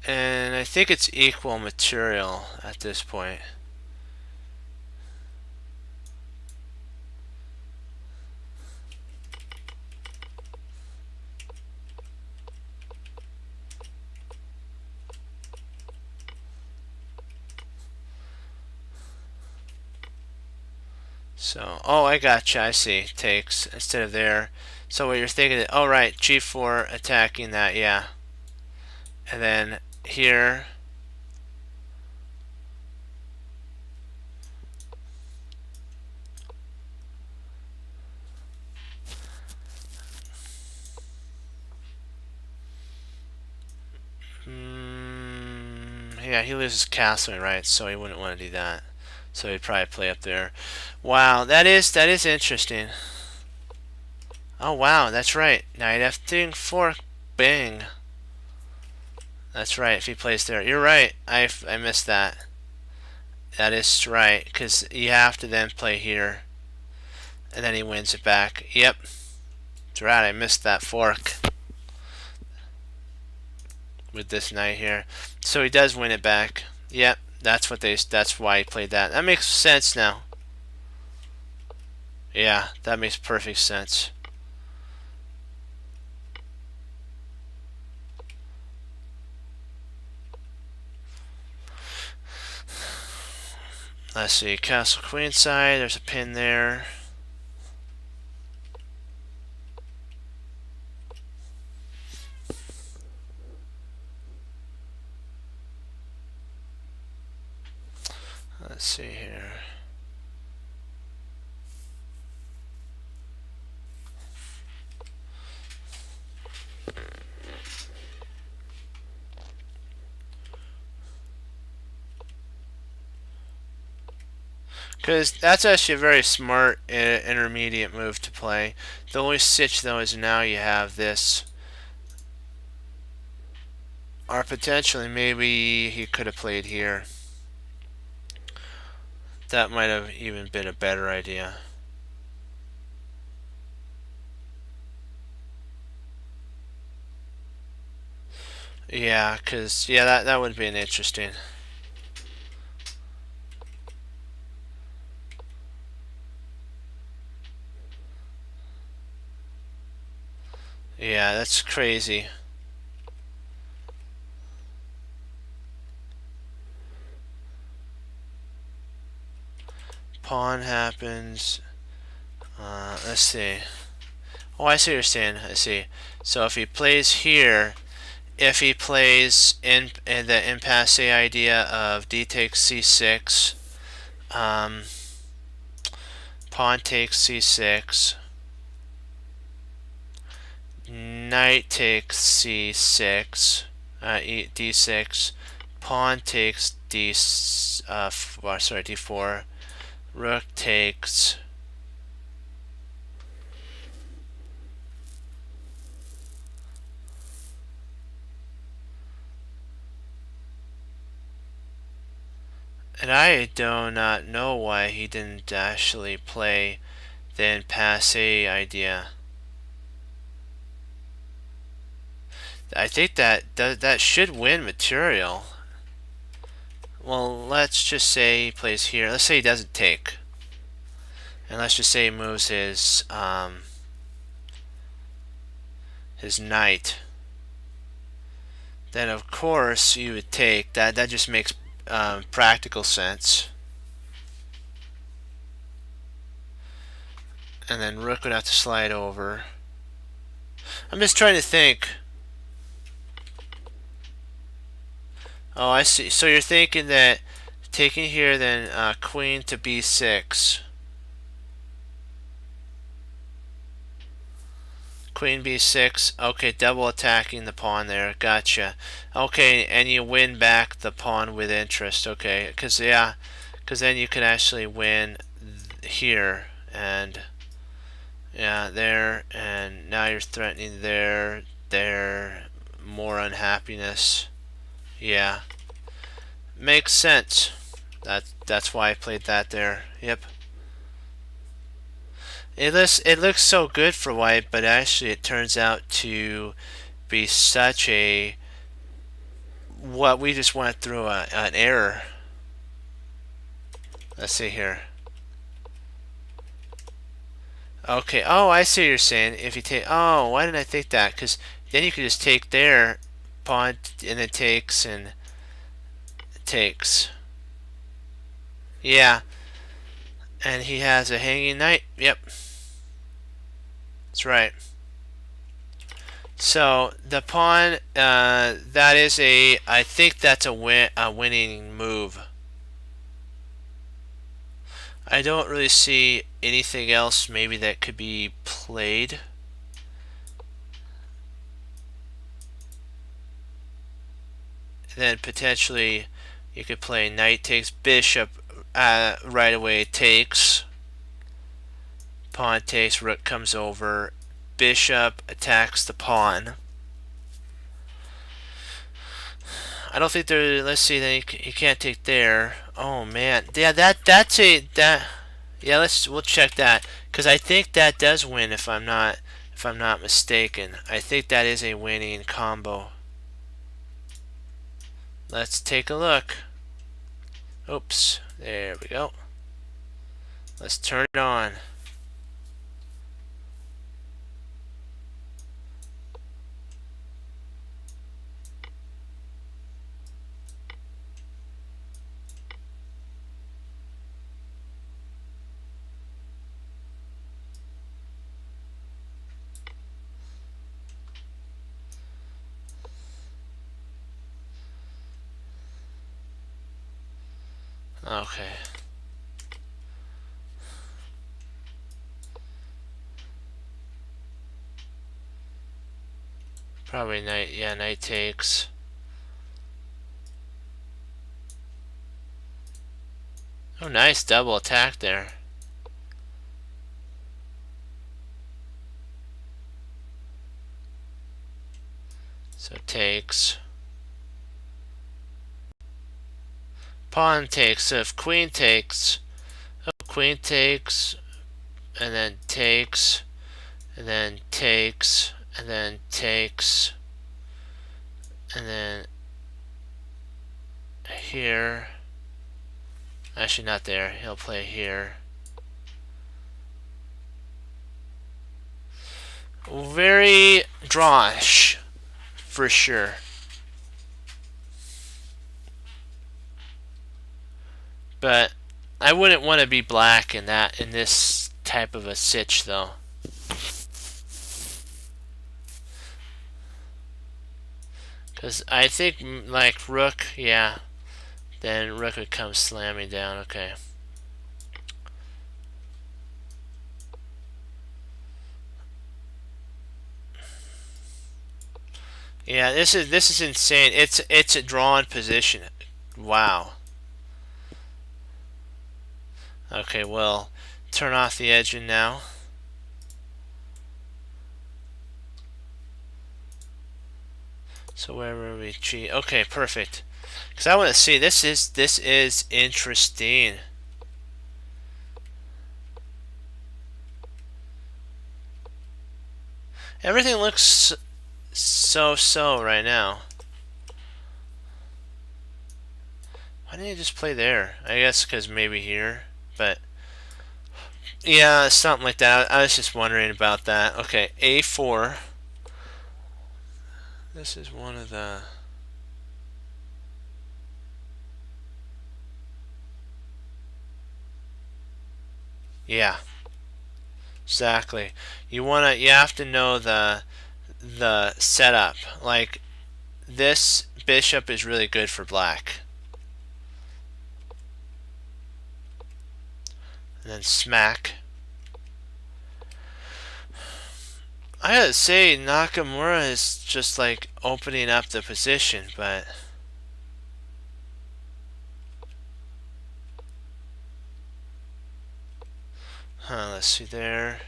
[SPEAKER 1] and I think it's equal material at this point. So, oh, I gotcha. I see. Takes instead of there. So what you're thinking? Oh, right. G4 attacking that. Yeah. And then here. Yeah, he loses castling, right? So he wouldn't want to do that. So he'd probably play up there. Wow, that is interesting. Oh wow, that's right. Knight F4, bang. That's right, if he plays there. You're right, I missed that. That is right, because you have to then play here. And then he wins it back. Yep. That's right, I missed that fork with this knight here. So he does win it back. Yep, that's why he played that. That makes sense now. Yeah, that makes perfect sense. Let's see, castle queenside, there's a pin there. Let's see here. Because that's actually a very smart intermediate move to play. The only stitch though is now you have this. Or potentially maybe he could have played here. That might have even been a better idea. Yeah, because that would have been interesting. Yeah, that's crazy. Pawn happens. Let's see. Oh, I see what you're saying. I see. So if he plays here, if he plays in the impasse idea of d takes c6, pawn takes c6, knight takes c6, d6, pawn takes d4, rook takes. And I do not know why he didn't actually play the impasse idea. I think that should win material. Well, let's just say he plays here. Let's say he doesn't take. And let's just say he moves his knight. Then of course you would take. That just makes practical sense. And then rook would have to slide over. I'm just trying to think. Oh, I see. So you're thinking that taking here, then queen to b6. Queen b6. Okay, double attacking the pawn there. Gotcha. Okay, and you win back the pawn with interest. Okay, because then you could actually win here and there, and now you're threatening there, more unhappiness. Yeah, makes sense. That's why I played that there. Yep. It looks so good for white, but actually it turns out to be such a what we just went through an error. Let's see here. Okay. Oh, I see what you're saying. If you take, oh, why didn't I think that? Because then you could just take there, pawn, and it takes and takes. Yeah. And he has a hanging knight. Yep. That's right. So the pawn, that is I think that's a winning move. I don't really see anything else maybe that could be played. And then potentially you could play knight takes bishop, right away takes, pawn takes, rook comes over, bishop attacks the pawn. I don't think there. Let's see. He can't take there. Oh man. Yeah, that's a that. Yeah, we'll check that because I think that does win if I'm not mistaken. I think that is a winning combo. Let's take a look. Oops. There we go. Let's turn it on. Okay. Probably knight. Yeah, knight takes. Oh, nice double attack there. So takes. Pawn takes. So if queen takes, oh, queen takes, and then takes, and then takes, and then takes, and then here. Actually, not there. He'll play here. Very drawish, for sure. But I wouldn't want to be black in this type of a sitch, though. Because I think, like, rook, yeah. Then rook would come slamming down. Okay. Yeah, this is insane. It's a drawn position. Wow. Okay, well, turn off the edging now. So where were we? G. Okay, perfect. Because I want to see this is interesting. Everything looks so right now. Why didn't you just play there? I guess because maybe here, but yeah, something like that. I was just wondering about that. Okay, A4. This is one of the. Yeah, exactly. You have to know the setup. Like this bishop is really good for black. And then smack. I gotta say, Nakamura is just like opening up the position, but let's see there.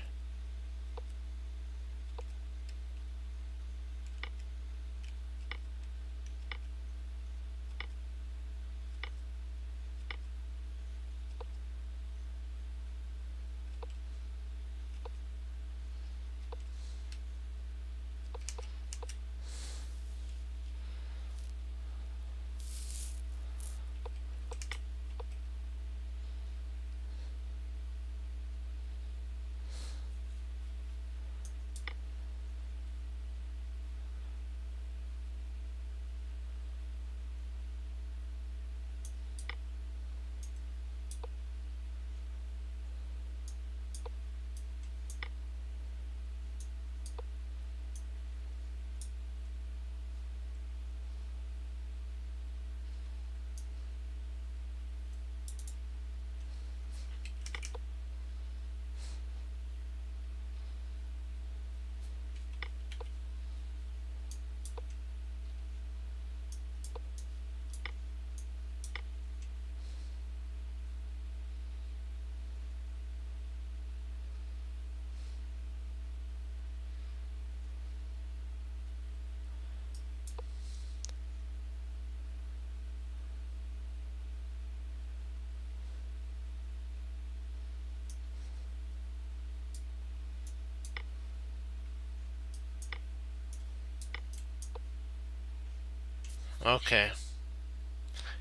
[SPEAKER 1] Okay.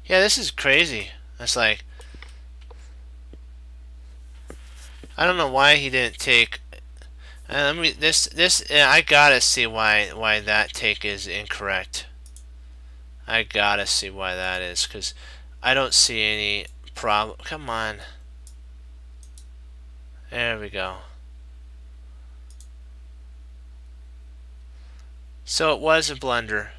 [SPEAKER 1] Yeah, this is crazy. It's like, I don't know why he didn't take. Let me I gotta see why that take is incorrect. I gotta see why that is, because I don't see any problem. Come on. There we go. So it was a blunder.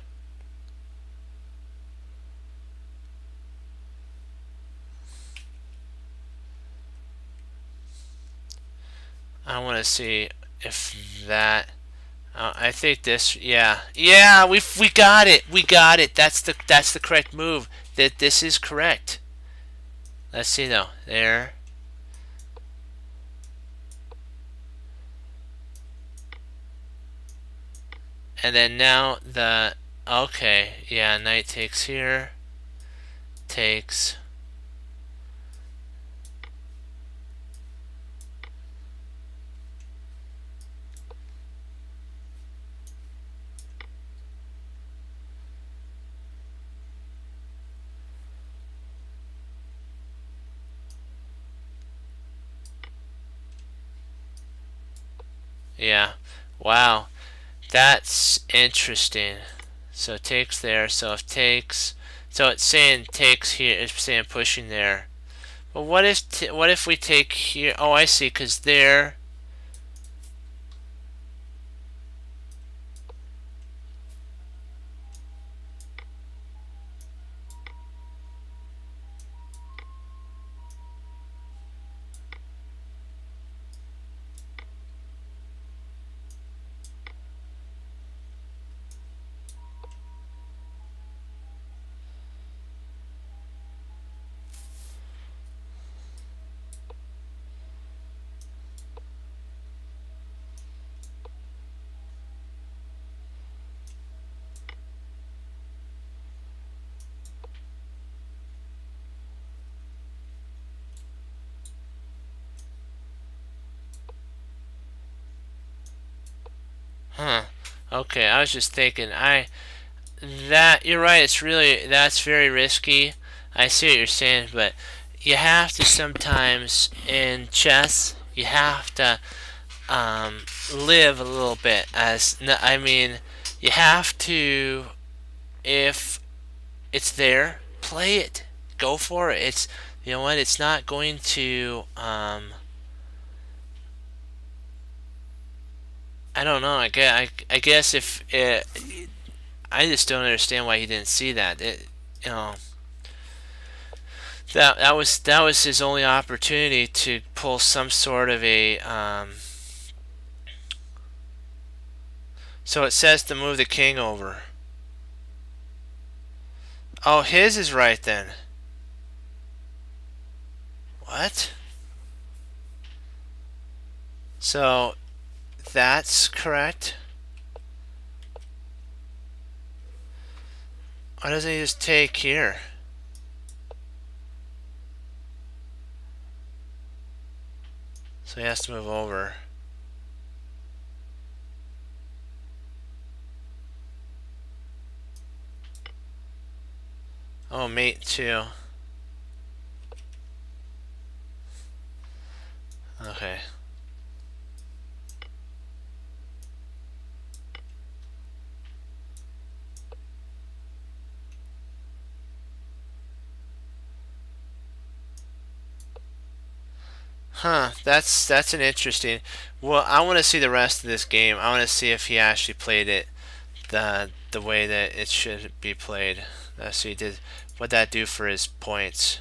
[SPEAKER 1] I want to see if that. I think this. Yeah, yeah. We got it. We got it. That's the correct move. That this is correct. Let's see though. There. And then now the. Okay. Yeah. Knight takes here. Takes. Yeah. Wow. That's interesting. So it takes there. So if takes. So it's saying takes here. It's saying pushing there. But what if we take here? Oh, I see. Because there. Huh. Okay. I was just thinking. You're right. That's very risky. I see what you're saying, but you have to sometimes in chess. You have to live a little bit. I mean, you have to, if it's there, play it. Go for it. It's, you know what? It's not going to. I don't know. I guess if I just don't understand why he didn't see that. You know, that was his only opportunity to pull some sort of a. So it says to move the king over. Oh, his is right then. What? So that's correct. Why doesn't he just take here? So he has to move over. Oh, mate too. Okay. Huh, that's an interesting. Well, I want to see the rest of this game. I want to see if he actually played it the way that it should be played. Let's see, did what that do for his points?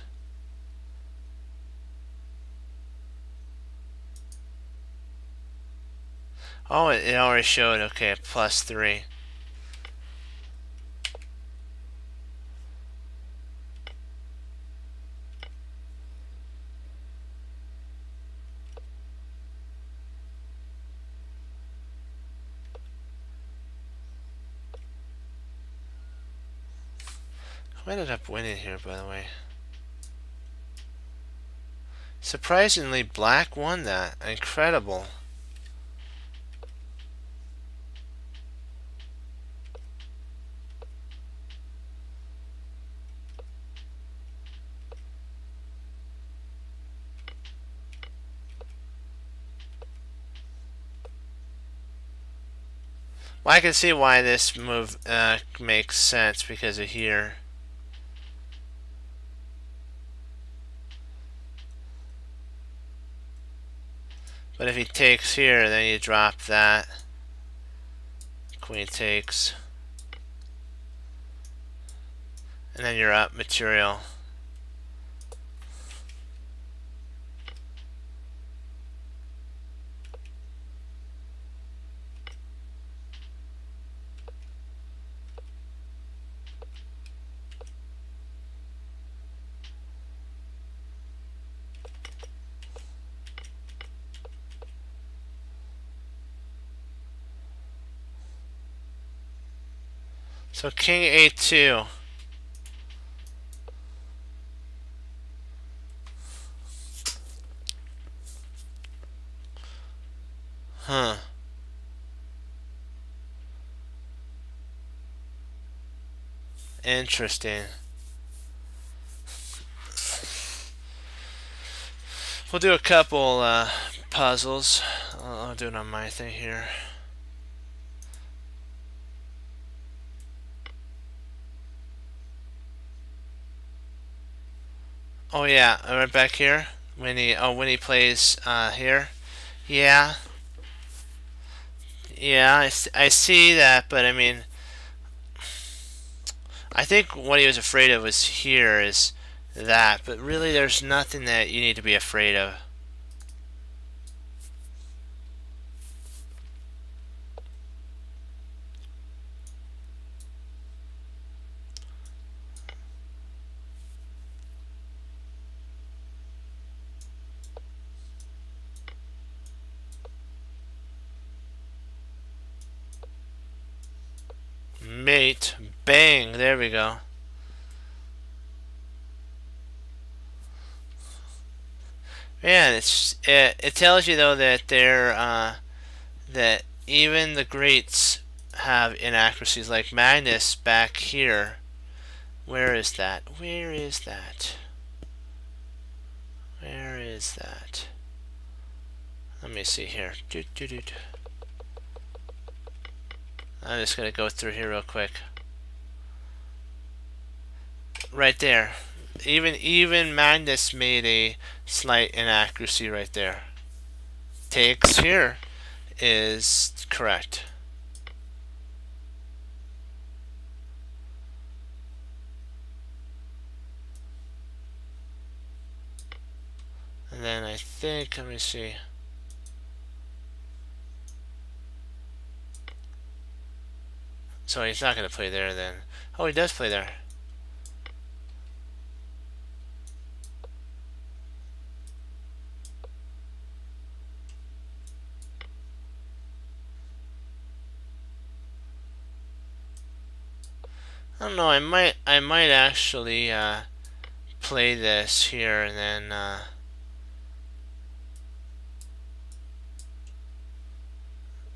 [SPEAKER 1] Oh, it already showed. Okay, +3. Who ended up winning here, by the way? Surprisingly, Black won that. Incredible. Well, I can see why this move makes sense because of here. But if he takes here, then you drop that. Queen takes. And then you're up material. So king a2. Huh. Interesting. We'll do a couple puzzles. I'll do it on my thing here. Oh yeah, right back here. When he plays here. Yeah. Yeah, I see that, but I mean, I think what he was afraid of was here is that, but really there's nothing that you need to be afraid of. Mate, bang, there we go. Man, it tells you though that that even the greats have inaccuracies. Like Magnus back here. Where is that? Where is that? Where is that? Let me see here. I'm just gonna go through here real quick. Right there. Even Magnus made a slight inaccuracy right there. Takes here is correct. And then I think, let me see. So he's not going to play there then. Oh, he does play there. I don't know. I might actually play this here and then.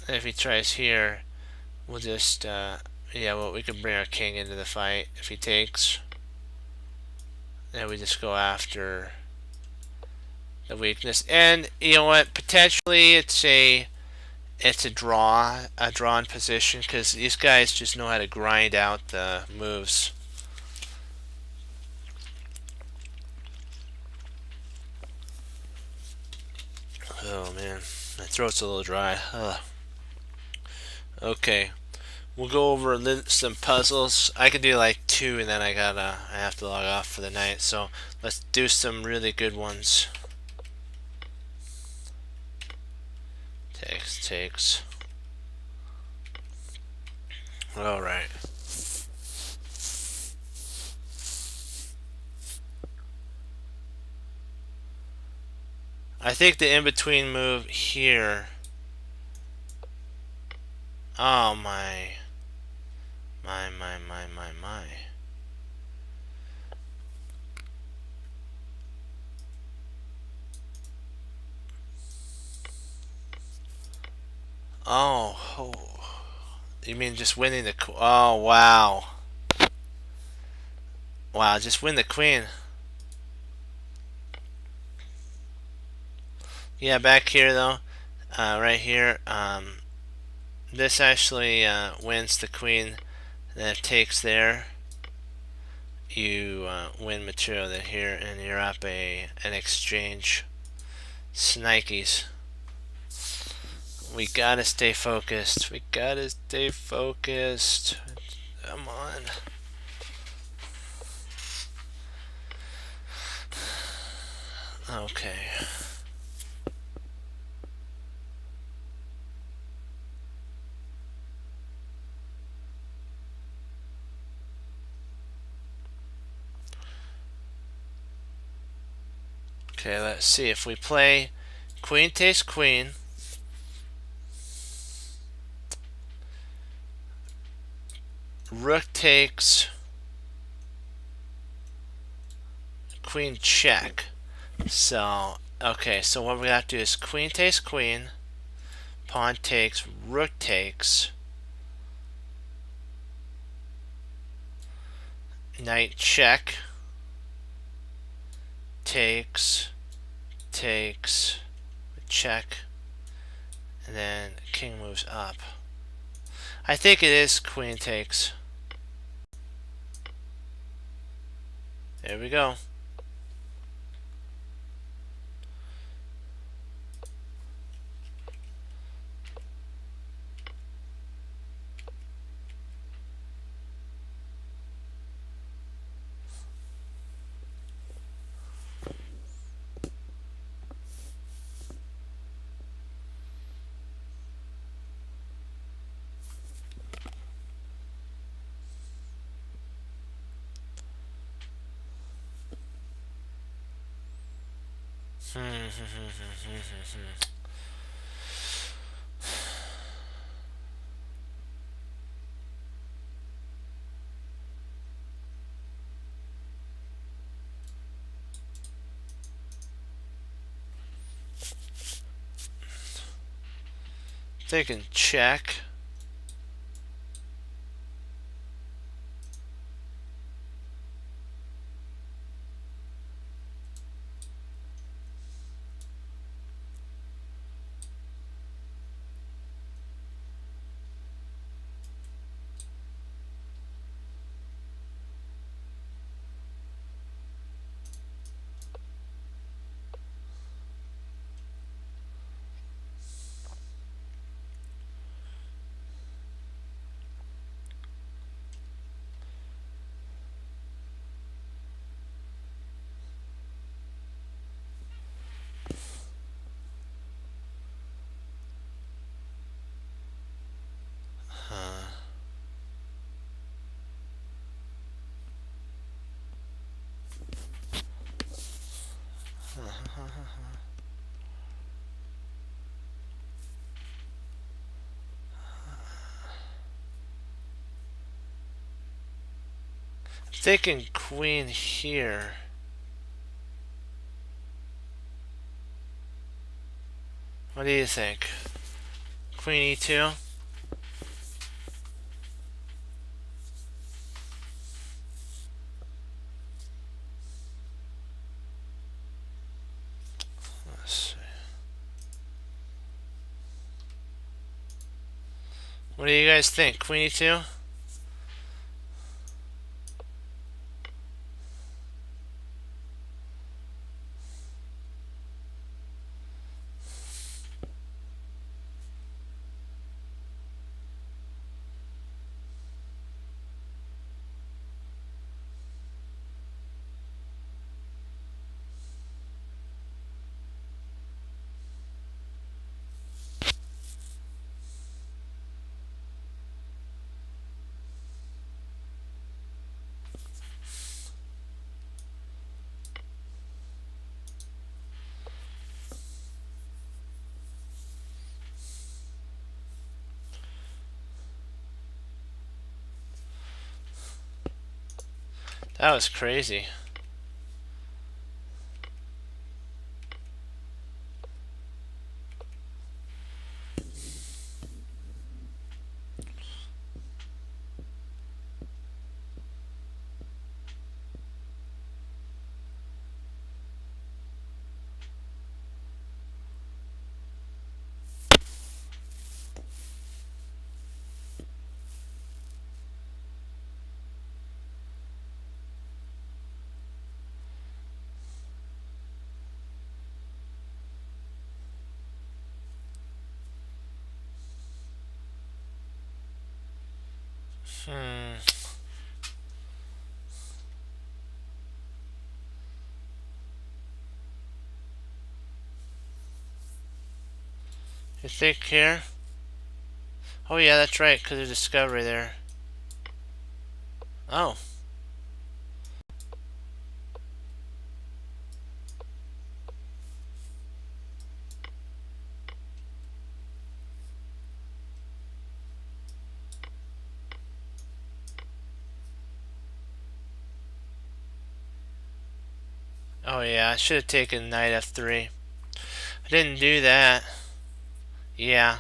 [SPEAKER 1] If he tries here, we'll just yeah. Well, we can bring our king into the fight if he takes. Then we just go after the weakness, and you know what? Potentially, it's a drawn position because these guys just know how to grind out the moves. Oh man, my throat's a little dry. Ugh. Okay, we'll go over some puzzles. I can do like 2, and then I have to log off for the night. So let's do some really good ones. Takes. All right. I think the in-between move here. Oh my. My. Oh. You mean just winning the... Oh, wow. Wow, just win the queen. Yeah, back here though. Right here. This actually wins the queen that takes there. You win material there here, and you're up an exchange. Snikes. We gotta stay focused. We gotta stay focused. Come on. Okay. Okay, let's see. If we play queen takes queen, rook takes queen check. So, okay, so what we have to do is queen takes queen, pawn takes, rook takes, knight check, takes, check, and then king moves up. I think it is queen takes. There we go. They can check. Thinking queen here. What do you think? Queen e2? Let's see. What do you guys think? Queen e2? That was crazy. Hmm. You think here? Oh yeah, that's right, because of discovery there. Oh. Oh yeah, I should have taken knight f3. I didn't do that. Yeah.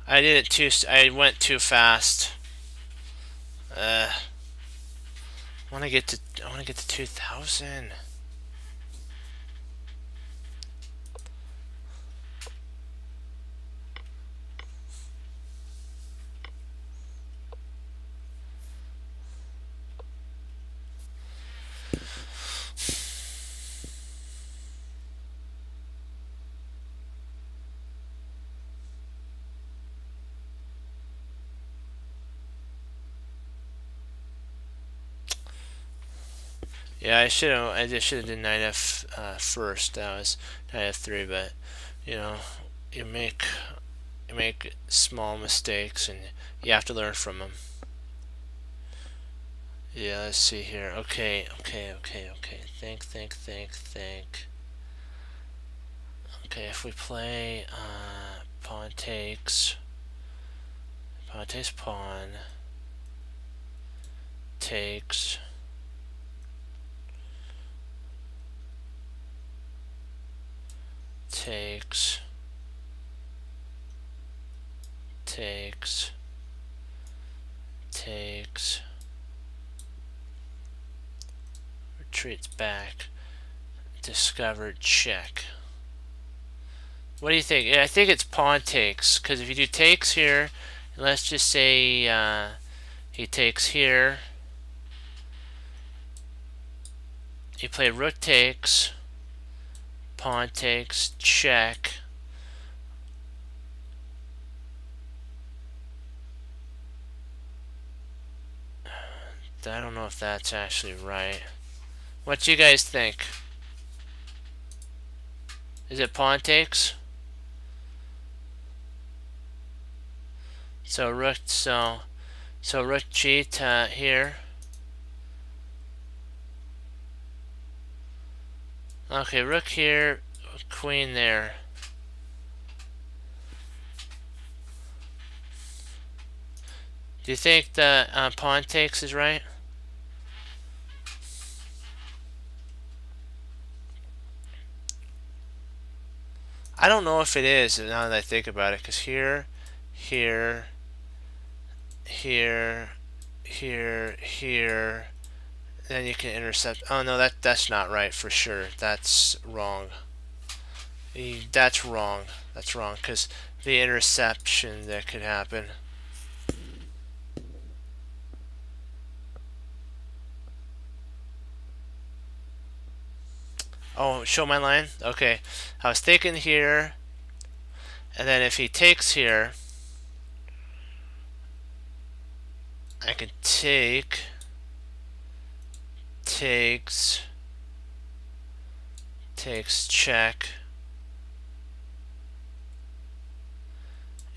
[SPEAKER 1] I did it too. I went too fast. I want to get to. I want to get to 2,000. Yeah, I should have. I just should have did knight f first. That was knight f3. But you know, you make you make small mistakes, and you have to learn from them. Yeah, let's see here. Okay. Think. Okay, if we play pawn takes, pawn, takes, takes, takes, takes, retreats back, discovered, check. What do you think? Yeah, I think it's pawn takes, because if you do takes here, let's just say he takes here, you play rook takes, pawn takes, check. I don't know if that's actually right. What do you guys think? Is it pawn takes? So rook, so rook g to here. Okay, rook here, queen there. Do you think the pawn takes is right? I don't know if it is now that I think about it, because here, here, here, here, then you can intercept. Oh no, that's not right for sure. That's wrong. That's wrong. That's wrong, because the interception that could happen. Oh, show my line? Okay. I was thinking here, and then if he takes here, I can take, takes, check,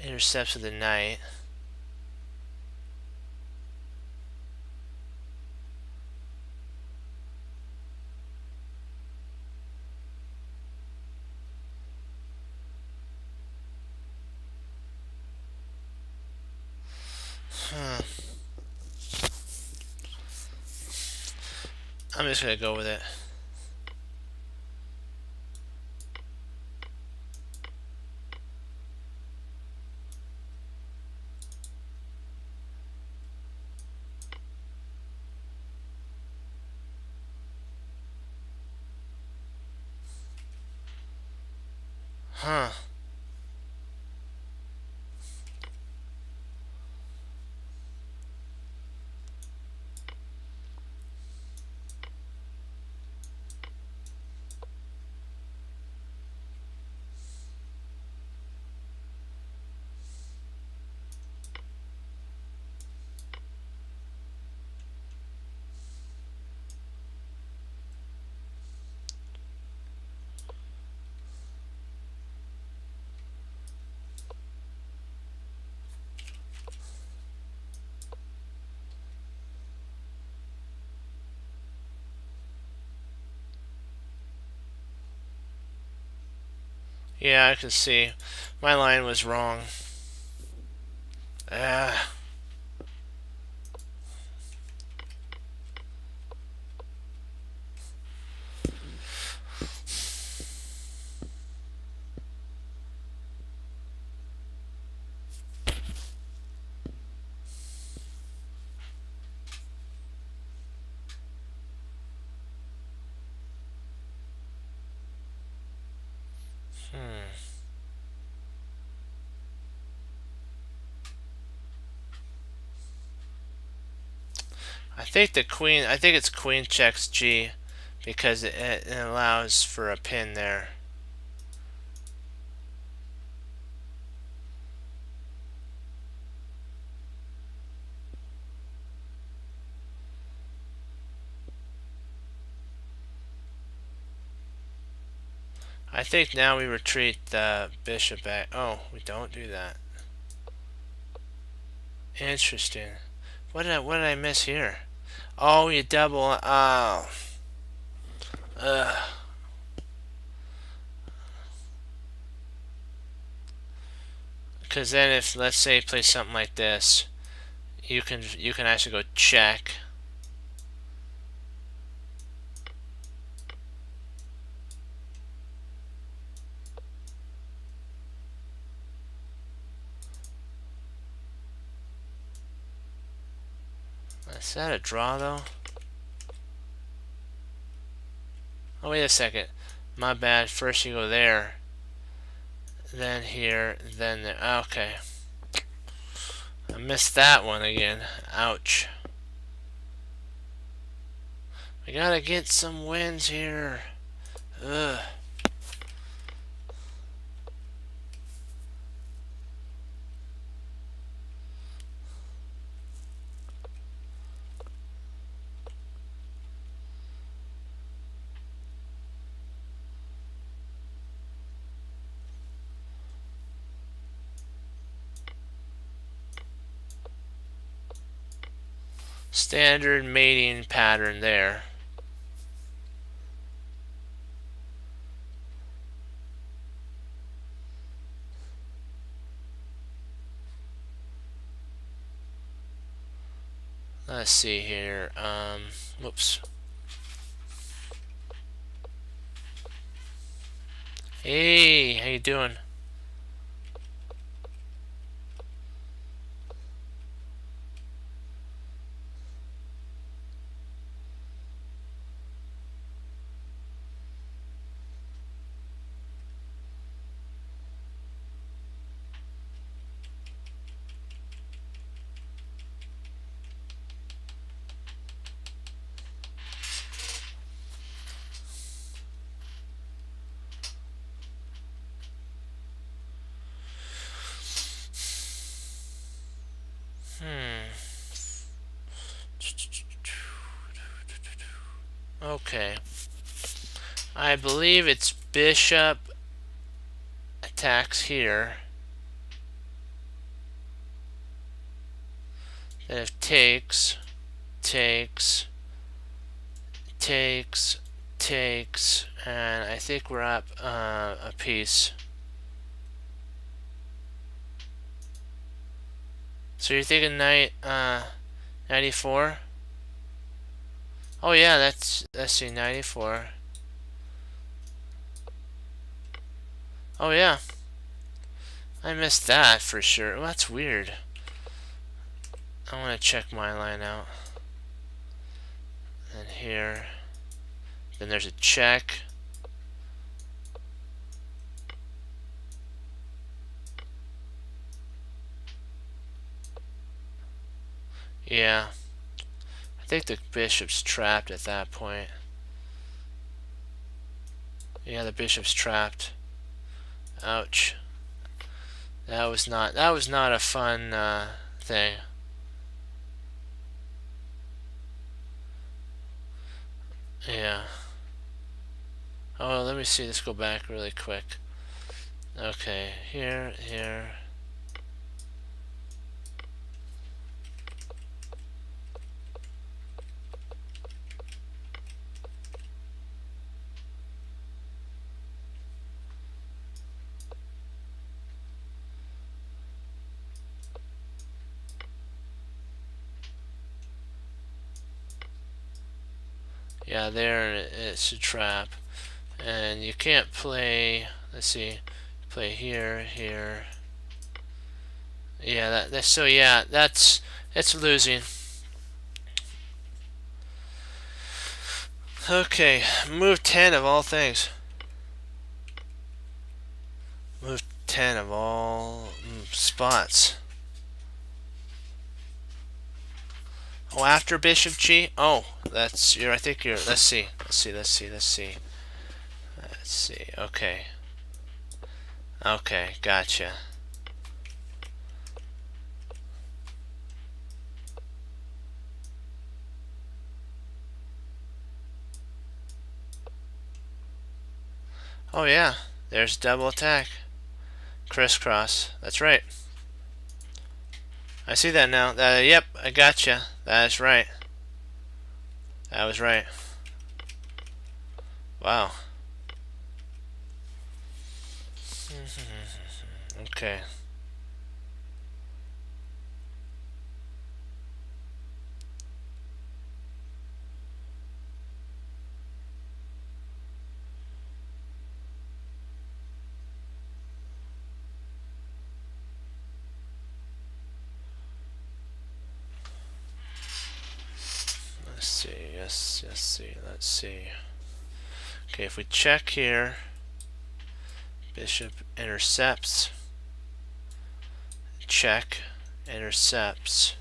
[SPEAKER 1] intercepts with the knight. I'm just gonna go with it. Huh. Yeah, I can see. My line was wrong. Ah. I think the queen. I think it's queen checks G, because it allows for a pin there. I think now we retreat the bishop back. Oh, we don't do that. Interesting. What did I miss here? Oh, you double. Oh. Ugh. Because then, if let's say you play something like this, you can actually go check. Is that a draw though? Oh, wait a second. My bad. First you go there, then here, then there. Okay. I missed that one again. Ouch. I gotta get some wins here. Ugh. Standard mating pattern there. Let's see here. Whoops. Hey, how you doing? Okay. I believe it's bishop attacks here. Then if takes, takes, takes, takes, and I think we're up a piece. So you're thinking knight 94? Oh yeah, let's see, 94. Oh yeah, I missed that for sure. Well, that's weird. I want to check my line out. And here, then there's a check. Yeah, I think the bishop's trapped at that point. Yeah, the bishop's trapped. Ouch. That was not a fun thing. Yeah. Oh, let me see. Let's go back really quick. Okay, here, here. Yeah, there it's a trap. And you can't play, let's see, play here, here. Yeah, so yeah, it's losing. Okay, move 10 of all things. Move 10 of all spots. Oh, after bishop g? Oh, I think you're, let's see. Okay. Okay, gotcha. Oh yeah, there's double attack. Crisscross. That's right. I see that now. Yep, I gotcha. That's right. That was right. Wow. Okay. Let's see. Let's see. Okay, if we check here, bishop intercepts. Check, intercepts.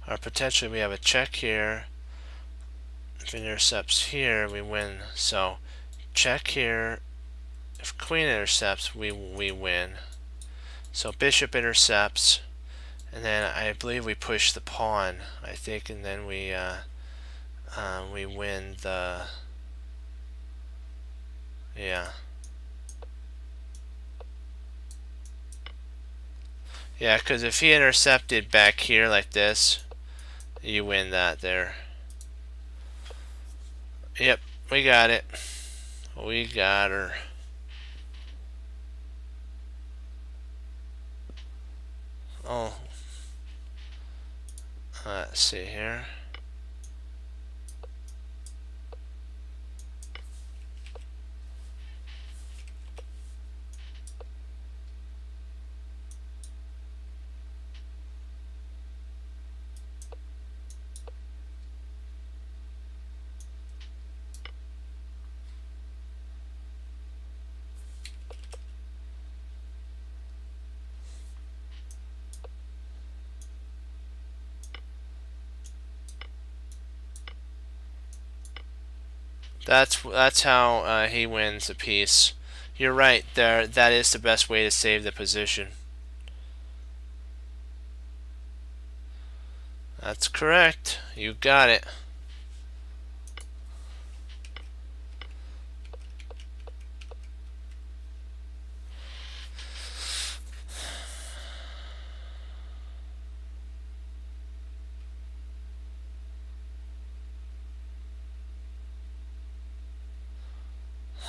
[SPEAKER 1] Or potentially we have a check here. If it intercepts here, we win. So check here. If queen intercepts, we win. So bishop intercepts, and then I believe we push the pawn. I think, and then we win the, yeah. Yeah, because if he intercepted back here like this, you win that there. Yep, we got it. We got her. Oh, let's see here. That's how he wins a piece. You're right there. That is the best way to save the position. That's correct. You got it.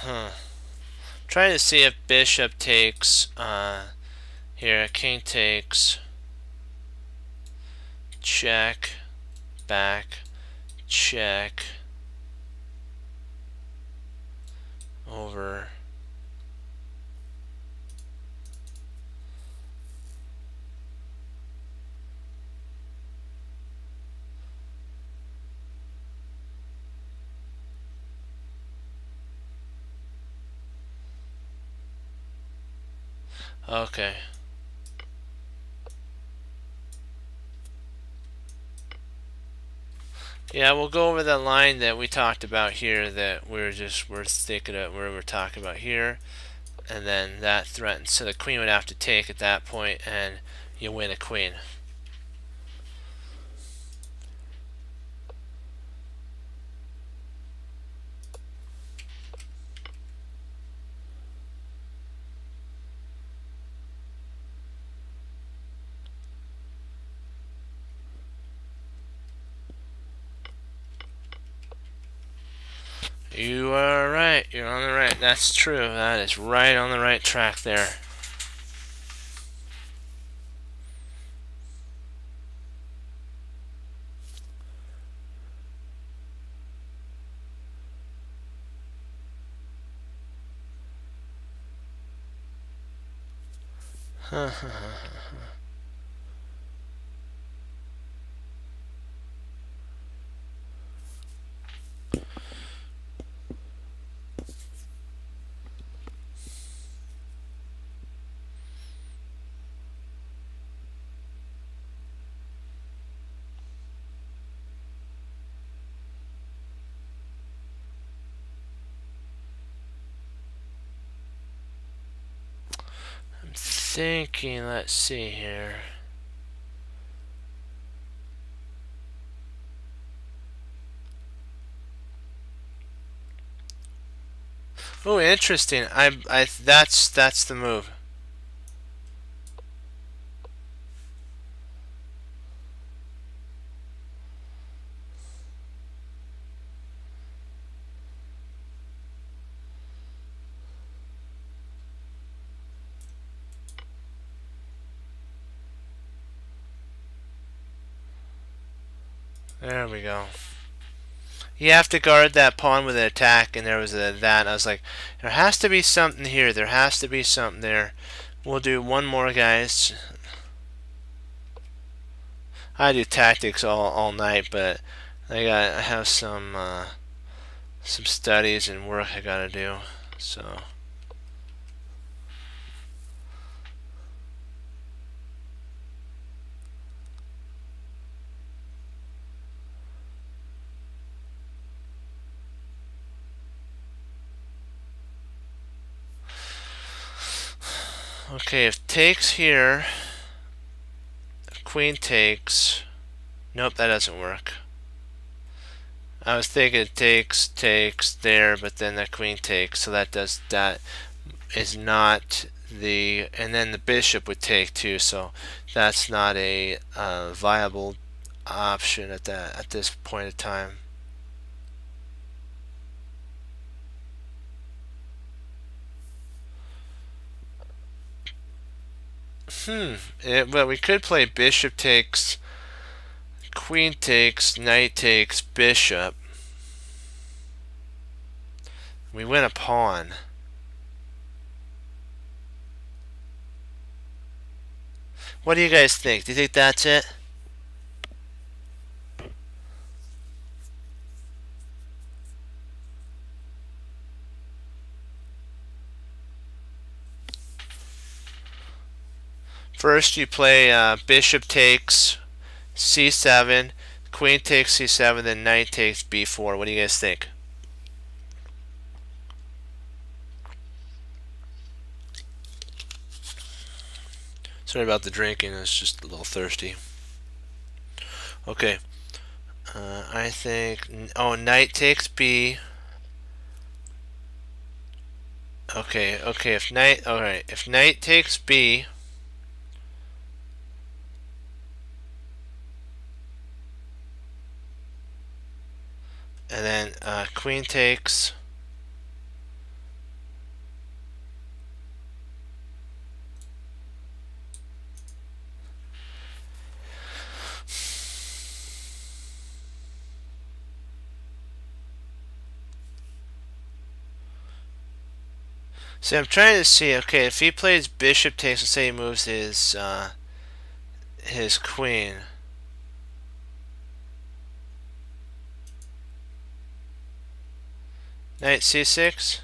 [SPEAKER 1] Huh. Trying to see if bishop takes. Here, king takes. Check. Back. Check. Over. Okay. Yeah, we'll go over that line that we talked about here that we're thinking of where we're talking about here, and then that threatens, so the queen would have to take at that point, and you win a queen. You are right. You're on the right. That's true. That is right on the right track there. I'm thinking, let's see here. Oh, interesting. That's the move. There we go. You have to guard that pawn with an attack, and there was that. I was like, there has to be something here. There has to be something there. We'll do one more, guys. I do tactics all night, but I have some studies and work I gotta do. So. Okay, if takes here, queen takes. Nope, that doesn't work. I was thinking it takes there, but then the queen takes, so that is not the, and then the bishop would take too, so that's not a viable option at this point of time. But we could play bishop takes, queen takes, knight takes, bishop. We win a pawn. What do you guys think? Do you think that's it? First, you play bishop takes c7, queen takes c7, then knight takes b4. What do you guys think? Sorry about the drinking, it's just a little thirsty. Okay. I think, oh, knight takes b. Okay, if knight, alright, if knight takes b, and then queen takes, see, I'm trying to see, okay, if he plays bishop takes, let's say he moves his queen. Knight c6.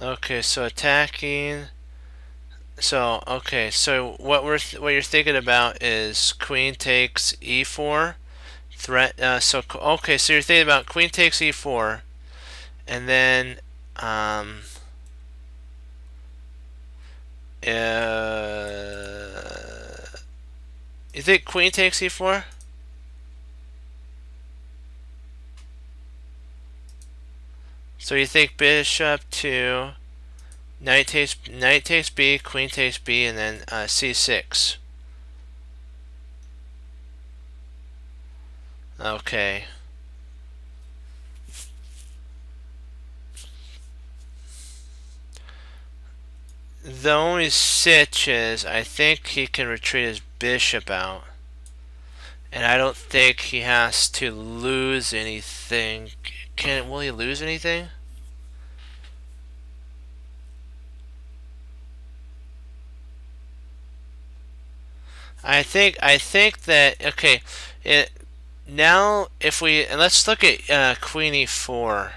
[SPEAKER 1] Okay, so attacking. So okay, so what you're thinking about is queen takes e4 threat. So okay, so you're thinking about queen takes e4, and then you think queen takes e4? So you think bishop to Knight takes B, queen takes B, and then C6. Okay. The only sitch is I think he can retreat his bishop out. And I don't think he has to lose anything. Will he lose anything? I think that okay. Now if we and let's look at Queen E4.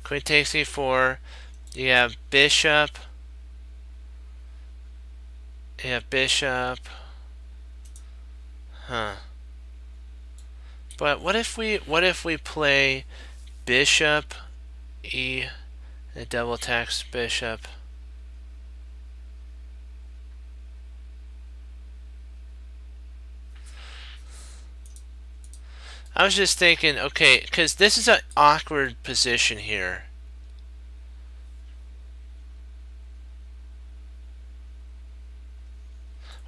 [SPEAKER 1] Queen takes E4. You have bishop. You have bishop. Huh. But what if we play bishop E, a double attacks bishop? I was just thinking, okay, because this is an awkward position here.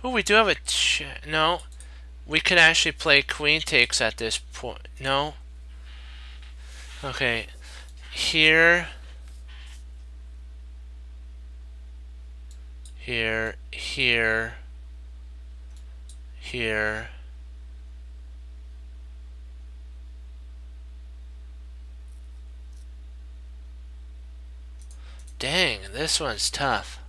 [SPEAKER 1] Oh, we do have a no. We could actually play queen takes at this point. No. Okay. Here. Here. Here. Here. Dang, this one's tough.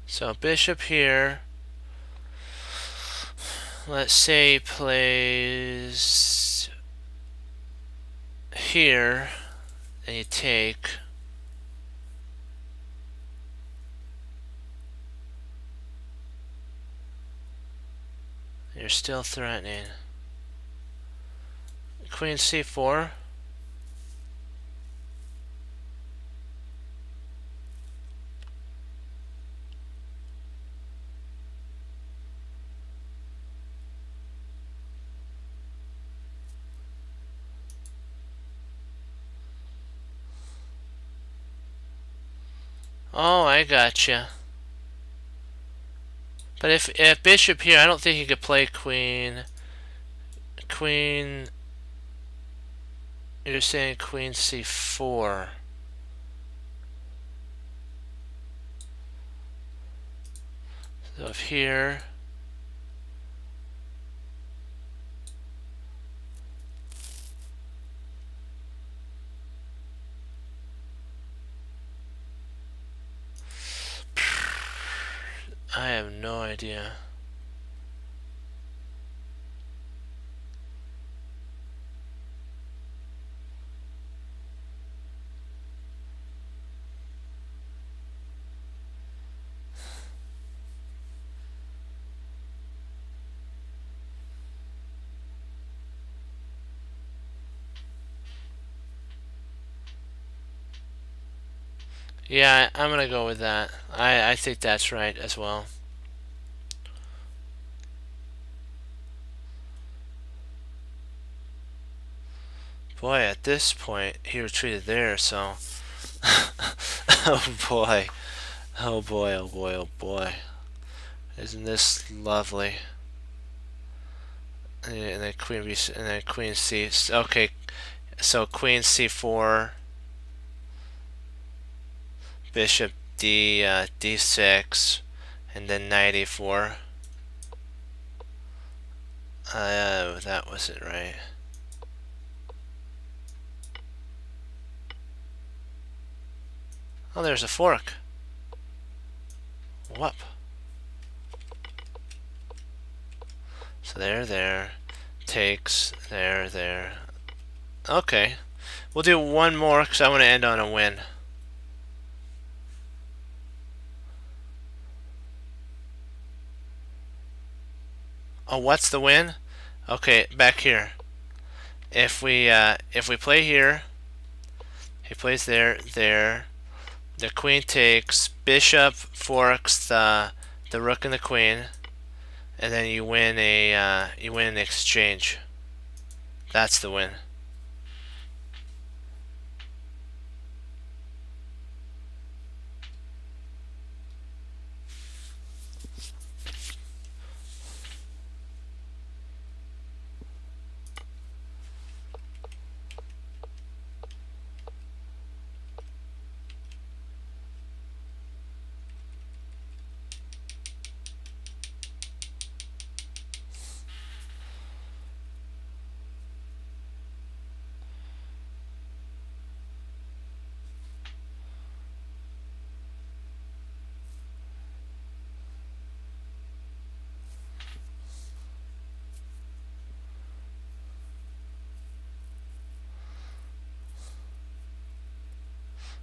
[SPEAKER 1] So bishop here. Let's say he plays here, and you take. You're still threatening. Queen C4. Oh, I gotcha. But if bishop here, I don't think he could play queen. Queen. You're saying queen C4. So if here. I have no idea. Yeah, I'm gonna go with that. I think that's right as well. Boy, at this point, he retreated there, so. Oh boy. Oh boy, oh boy, oh boy. Isn't this lovely? And then queen C. Okay, so queen C4, bishop D6, and then knight E4. That wasn't right. Oh, there's a fork. Whoop. So there, takes, there. Okay. We'll do one more because I want to end on a win. Oh, what's the win? Okay, back here. If we play here, he plays there. The queen takes, bishop forks the rook and the queen, and then you win an exchange. That's the win.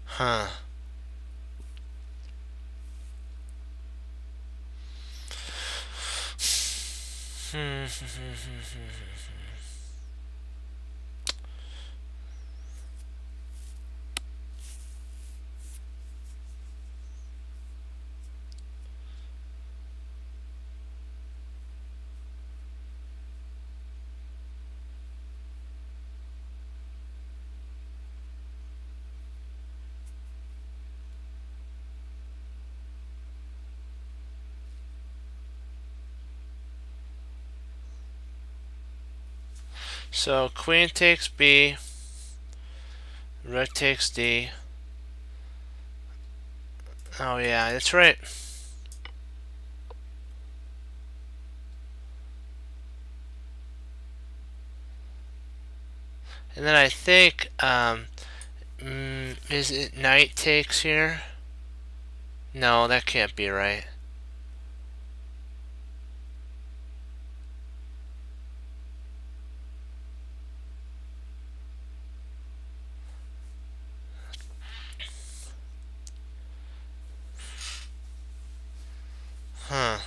[SPEAKER 1] Huh. So queen takes B, rook takes D. Oh yeah, that's right. And then I think, is it knight takes here? No, that can't be right. Huh.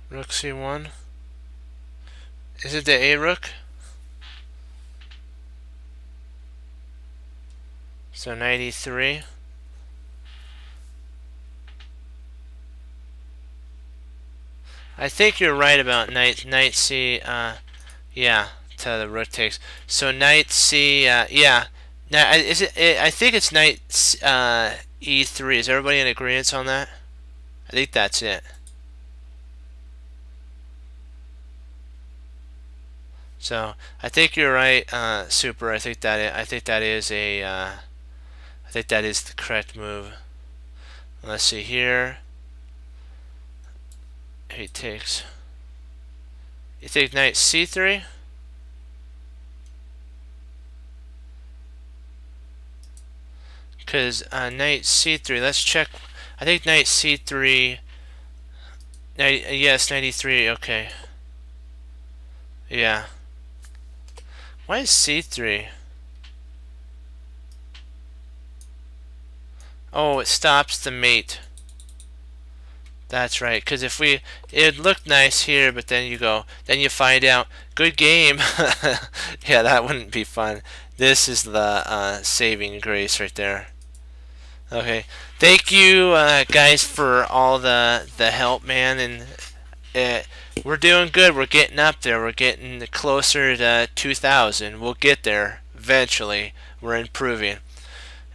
[SPEAKER 1] Rook C1. Is it the A rook? So knight E3. I think you're right about knight C. Yeah, to the rook takes. So knight C. Yeah. Now is it? I think it's knight E3. Is everybody in agreement on that? I think that's it. So I think you're right, Super. I think that is a. I think that is the correct move. Let's see here. He takes. You take knight C3. Because knight C3. Let's check. I think knight C3. Yes, knight E3. Okay. Yeah. Why is C3? Oh, it stops the mate. That's right. Because if we, it looked nice here, but then you find out, good game. Yeah, that wouldn't be fun. This is the saving grace right there. Okay, thank you guys for all the help, man, and we're doing good. We're getting up there. We're getting closer to 2,000. We'll get there eventually. We're improving,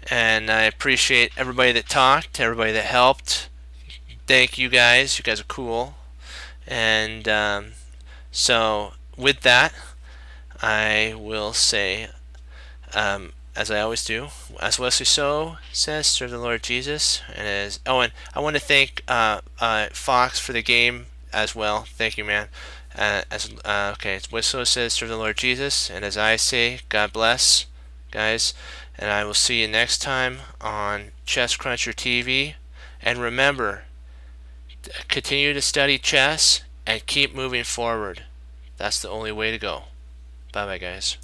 [SPEAKER 1] and I appreciate everybody that talked, everybody that helped. Thank you guys. You guys are cool, and so with that, I will say. As I always do, as Wesley So says, serve the Lord Jesus. And I want to thank Fox for the game as well. Thank you, man. Okay, as Wesley So says, serve the Lord Jesus. And as I say, God bless, guys. And I will see you next time on Chess Cruncher TV. And remember, continue to study chess and keep moving forward. That's the only way to go. Bye bye, guys.